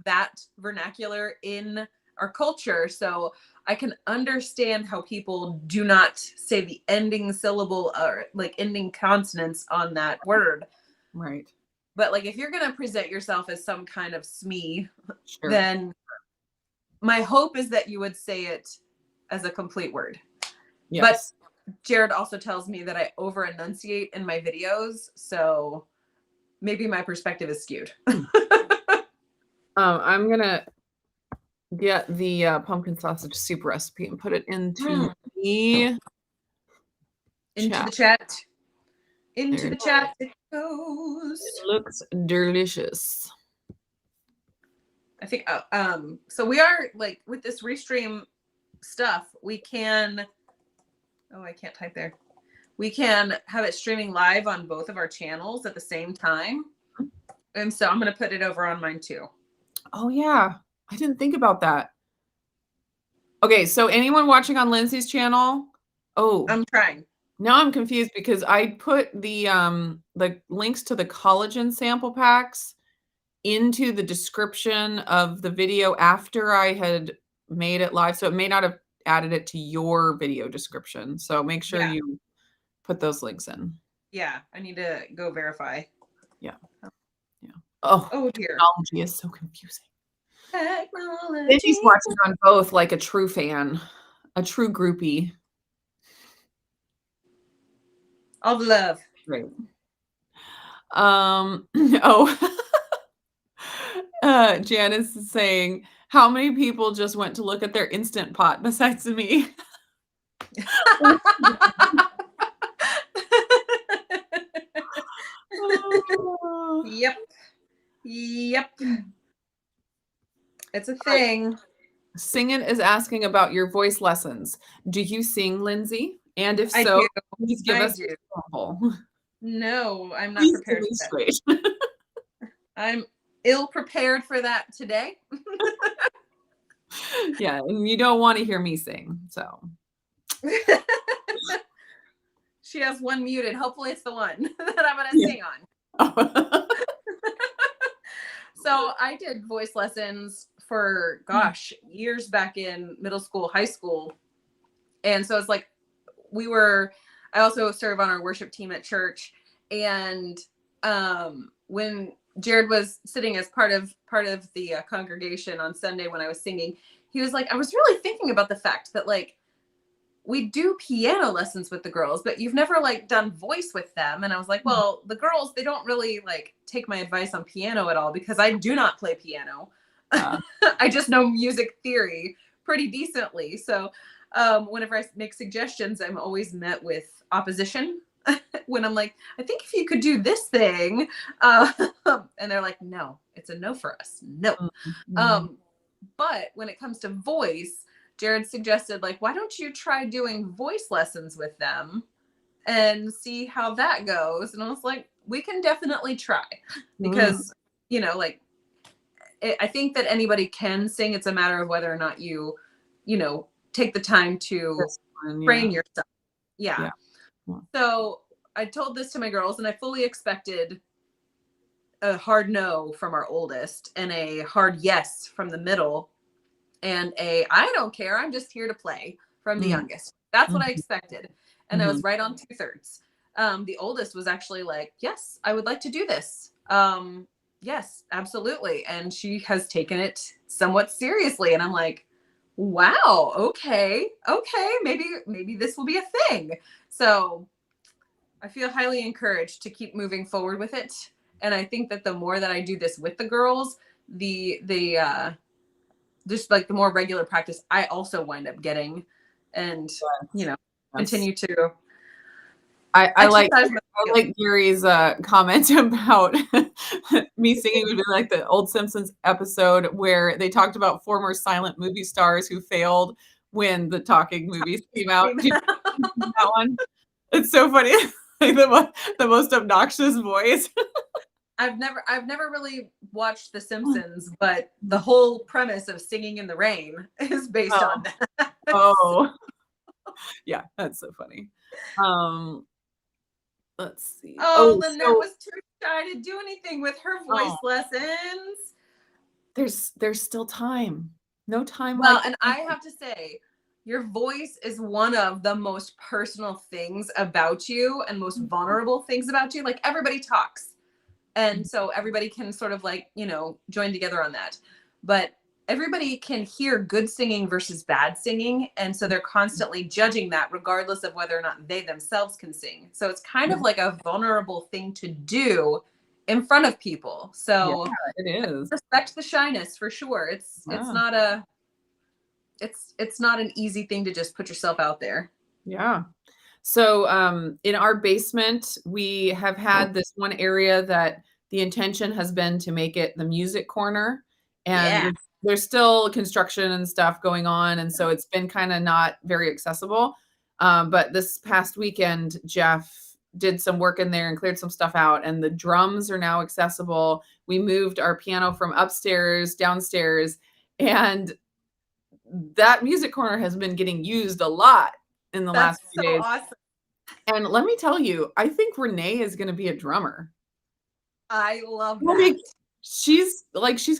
that vernacular in our culture. So I can understand how people do not say the ending syllable or like ending consonants on that word. Right. But like if you're going to present yourself as some kind of SME, Sure. then my hope is that you would say it as a complete word. Yes. But Jared also tells me that I over enunciate in my videos, so maybe my perspective is skewed. I'm gonna get the pumpkin sausage soup recipe and put it into the Into the chat. chat. Into the chat it goes. It looks delicious. I think so we are like with this restream stuff, we can I can't type there. We can have it streaming live on both of our channels at the same time. And so I'm going to put it over on mine too. Oh yeah, I didn't think about that. Okay, so anyone watching on Lindsay's channel? Oh, I'm trying. now I'm confused because I put the links to the collagen sample packs into the description of the video after I had made it live, so it may not have added it to your video description. So make sure Yeah. you put those links in. Yeah, I need to go verify. Yeah. Yeah. Oh, Oh dear. technology is so confusing. Technology. Lindsay's watching on both like a true fan, a true groupie. All the love. Right. Oh, Janice is saying, how many people just went to look at their Instant Pot besides me? Oh. Yep. Yep. It's a thing. Singing is asking about your voice lessons. Do you sing, Lindsay? And if I so, do. please give I us do. an example. No, I'm not Please prepared for that. demonstrate. I'm ill prepared for that today. Yeah, and you don't want to hear me sing, so. She has one muted. Hopefully it's the one that I'm going to sing on. Oh. So I did voice lessons for, gosh, years back in middle school, high school. And so it's like I also serve on our worship team at church. And when Jared was sitting as part of the congregation on Sunday when I was singing, he was like, I was really thinking about the fact that like we do piano lessons with the girls, but you've never like done voice with them. And I was like, well, the girls, they don't really like take my advice on piano at all because I do not play piano. I just know music theory pretty decently. So whenever I make suggestions, I'm always met with opposition when I'm like, I think if you could do this thing, and they're like, no, it's a no for us. No. But when it comes to voice, Jared suggested, like, why don't you try doing voice lessons with them and see how that goes? And I was like, we can definitely try because, you know, like, I think that anybody can sing. It's a matter of whether or not you know, take the time to train yourself. Yeah. So I told this to my girls and I fully expected a hard no from our oldest and a hard yes from the middle and I don't care, I'm just here to play from the youngest. That's what I expected. And I was right on 2/3. The oldest was actually like, yes, I would like to do this. Yes, absolutely. And she has taken it somewhat seriously. And I'm like, wow, okay, maybe this will be a thing. So I feel highly encouraged to keep moving forward with it. And I think that the more that I do this with the girls, the just like the more regular practice I also wind up getting and, you know, continue to. I like Gary's comment about me singing would be like the old Simpsons episode where they talked about former silent movie stars who failed when the talking movies came out. Do you know that one? It's so funny. Like the most obnoxious voice. I've never really watched The Simpsons, but the whole premise of Singing in the Rain is based on that. Oh, yeah, that's so funny. Let's see. Lynette was too shy to do anything with her voice lessons. There's still time. No time. Well, and I have to say, your voice is one of the most personal things about you and most vulnerable things about you. Like everybody talks. And so everybody can sort of like, you know, join together on that. But everybody can hear good singing versus bad singing. And so they're constantly judging that regardless of whether or not they themselves can sing. So it's kind of like a vulnerable thing to do in front of people. So it is. Respect the shyness for sure. It's not an easy thing to just put yourself out there. Yeah. So in our basement, we have had this one area that the intention has been to make it the music corner. And there's still construction and stuff going on. And so it's been kind of not very accessible. But this past weekend, Jeff did some work in there and cleared some stuff out. And the drums are now accessible. We moved our piano from upstairs, downstairs. And that music corner has been getting used a lot in the last few days. Awesome. And let me tell you, I think Renee is going to be a drummer. I love that. she's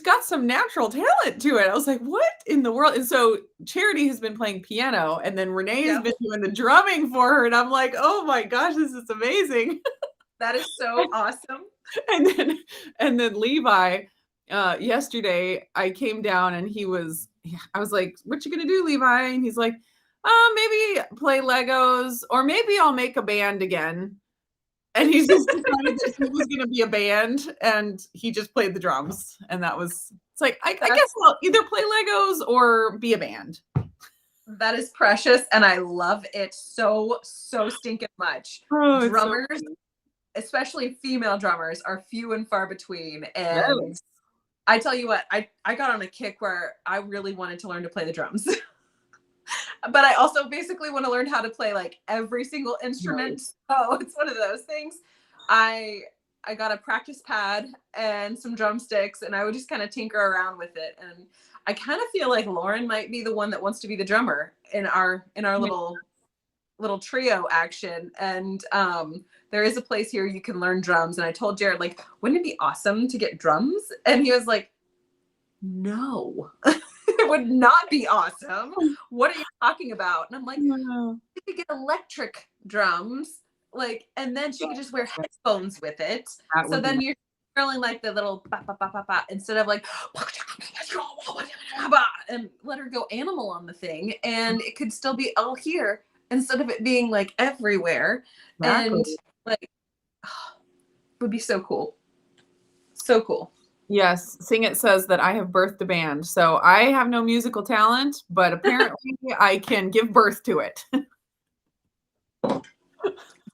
got some natural talent to it. I was like, what in the world? And so Charity has been playing piano, and then Renee has Yeah. been doing the drumming for her. And I'm like, oh my gosh, this is amazing. That is so awesome. And then Levi, yesterday I came down and I was like, what you gonna do, Levi? And he's like, maybe play Legos, or maybe I'll make a band again. And he just decided that he was gonna be a band, and he just played the drums. And it's like, I guess I'll either play Legos or be a band. That is precious, and I love it so stinking much. Oh, Drummers, especially female drummers, are few and far between. And yes. I tell you what, I got on a kick where I really wanted to learn to play the drums. But I also basically want to learn how to play like every single instrument. So it's one of those things. I got a practice pad and some drumsticks, and I would just kind of tinker around with it. And I kind of feel like Lauren might be the one that wants to be the drummer in our little trio action. And there is a place here you can learn drums. And I told Jared, like, wouldn't it be awesome to get drums? And he was like, no. It would not be awesome. What are you talking about? And I'm like, you could get electric drums, like, and then she could just wear headphones with it. So then you're feeling like the little ba, ba, ba, ba, ba, instead of like and let her go animal on the thing, and it could still be all here instead of it being like everywhere. Exactly. And like, would be so cool. So cool. Yes, Sing It says that I have birthed a band. So I have no musical talent, but apparently I can give birth to it. It's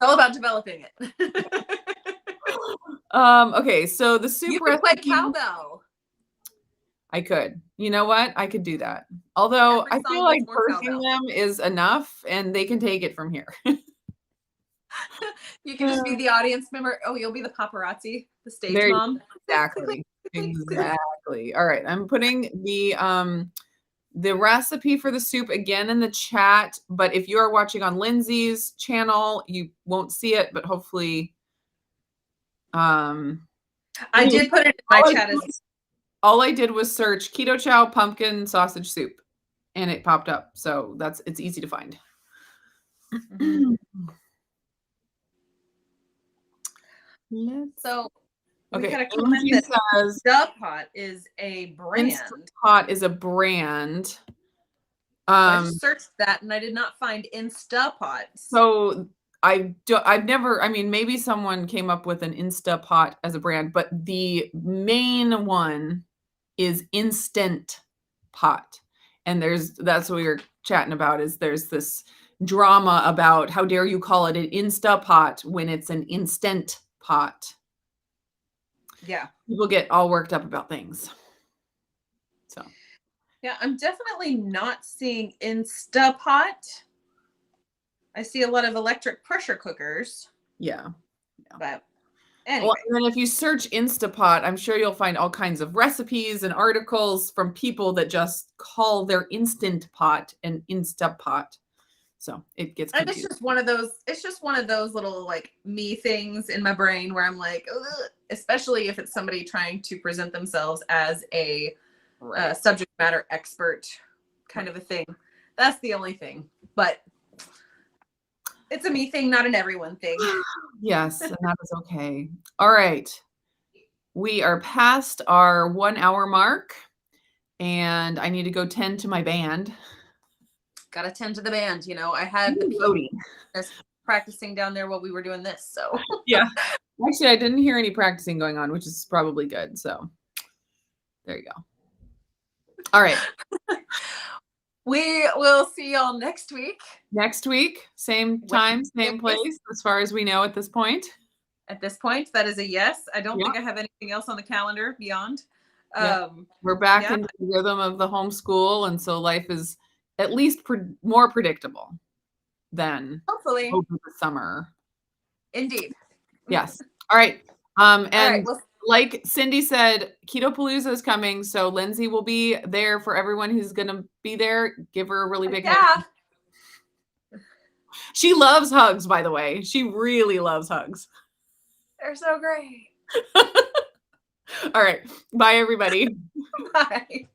all about developing it. Okay, so the soup you could recipe. play cowbell. I could. You know what? I could do that. Although I feel like birthing them is enough, and they can take it from here. You can just be the audience member. Oh, you'll be the paparazzi, the stage mom. Exactly. Exactly. All right. I'm putting the recipe for the soup again in the chat, but if you are watching on Lindsay's channel, you won't see it, but hopefully I did put it in my chat. All I did was search keto chow pumpkin sausage soup, and it popped up. So it's easy to find. So we okay, had a comment that says Instapot is a brand. Instapot is a brand. I just searched that and I did not find Instapot. So I've never, I mean, maybe someone came up with an Instapot as a brand, but the main one is Instant Pot. And that's what we were chatting about, is there's this drama about how dare you call it an Instapot when it's an instant pot. Yeah. People get all worked up about things. So. Yeah, I'm definitely not seeing Instapot. I see a lot of electric pressure cookers. Yeah. But anyway. Well, and then if you search Instapot, I'm sure you'll find all kinds of recipes and articles from people that just call their Instant Pot an Instapot. So it gets confusing. And it's just one of those little like me things in my brain where I'm like, ugh, especially if it's somebody trying to present themselves as a subject matter expert kind of a thing. That's the only thing. But it's a me thing, not an everyone thing. Yes, and that is okay. All right. We are past our 1 hour mark, and I need to go tend to my band. Got to tend to the band. You know, I had the people practicing down there while we were doing this. So yeah, actually, I didn't hear any practicing going on, which is probably good. So there you go. All right. We will see y'all next week. Next week, same time, same place, as far as we know at this point. At this point, that is a yes. I don't think I have anything else on the calendar beyond. We're back into the rhythm of the homeschool, and so life is at least more predictable than hopefully over the summer. Indeed. Yes. All right. And right, like Cindy said, Keto Palooza is coming, so Lindsay will be there for everyone who's going to be there. Give her a really big hug. She loves hugs, by the way. She really loves hugs. They're so great. All right. Bye, everybody. Bye.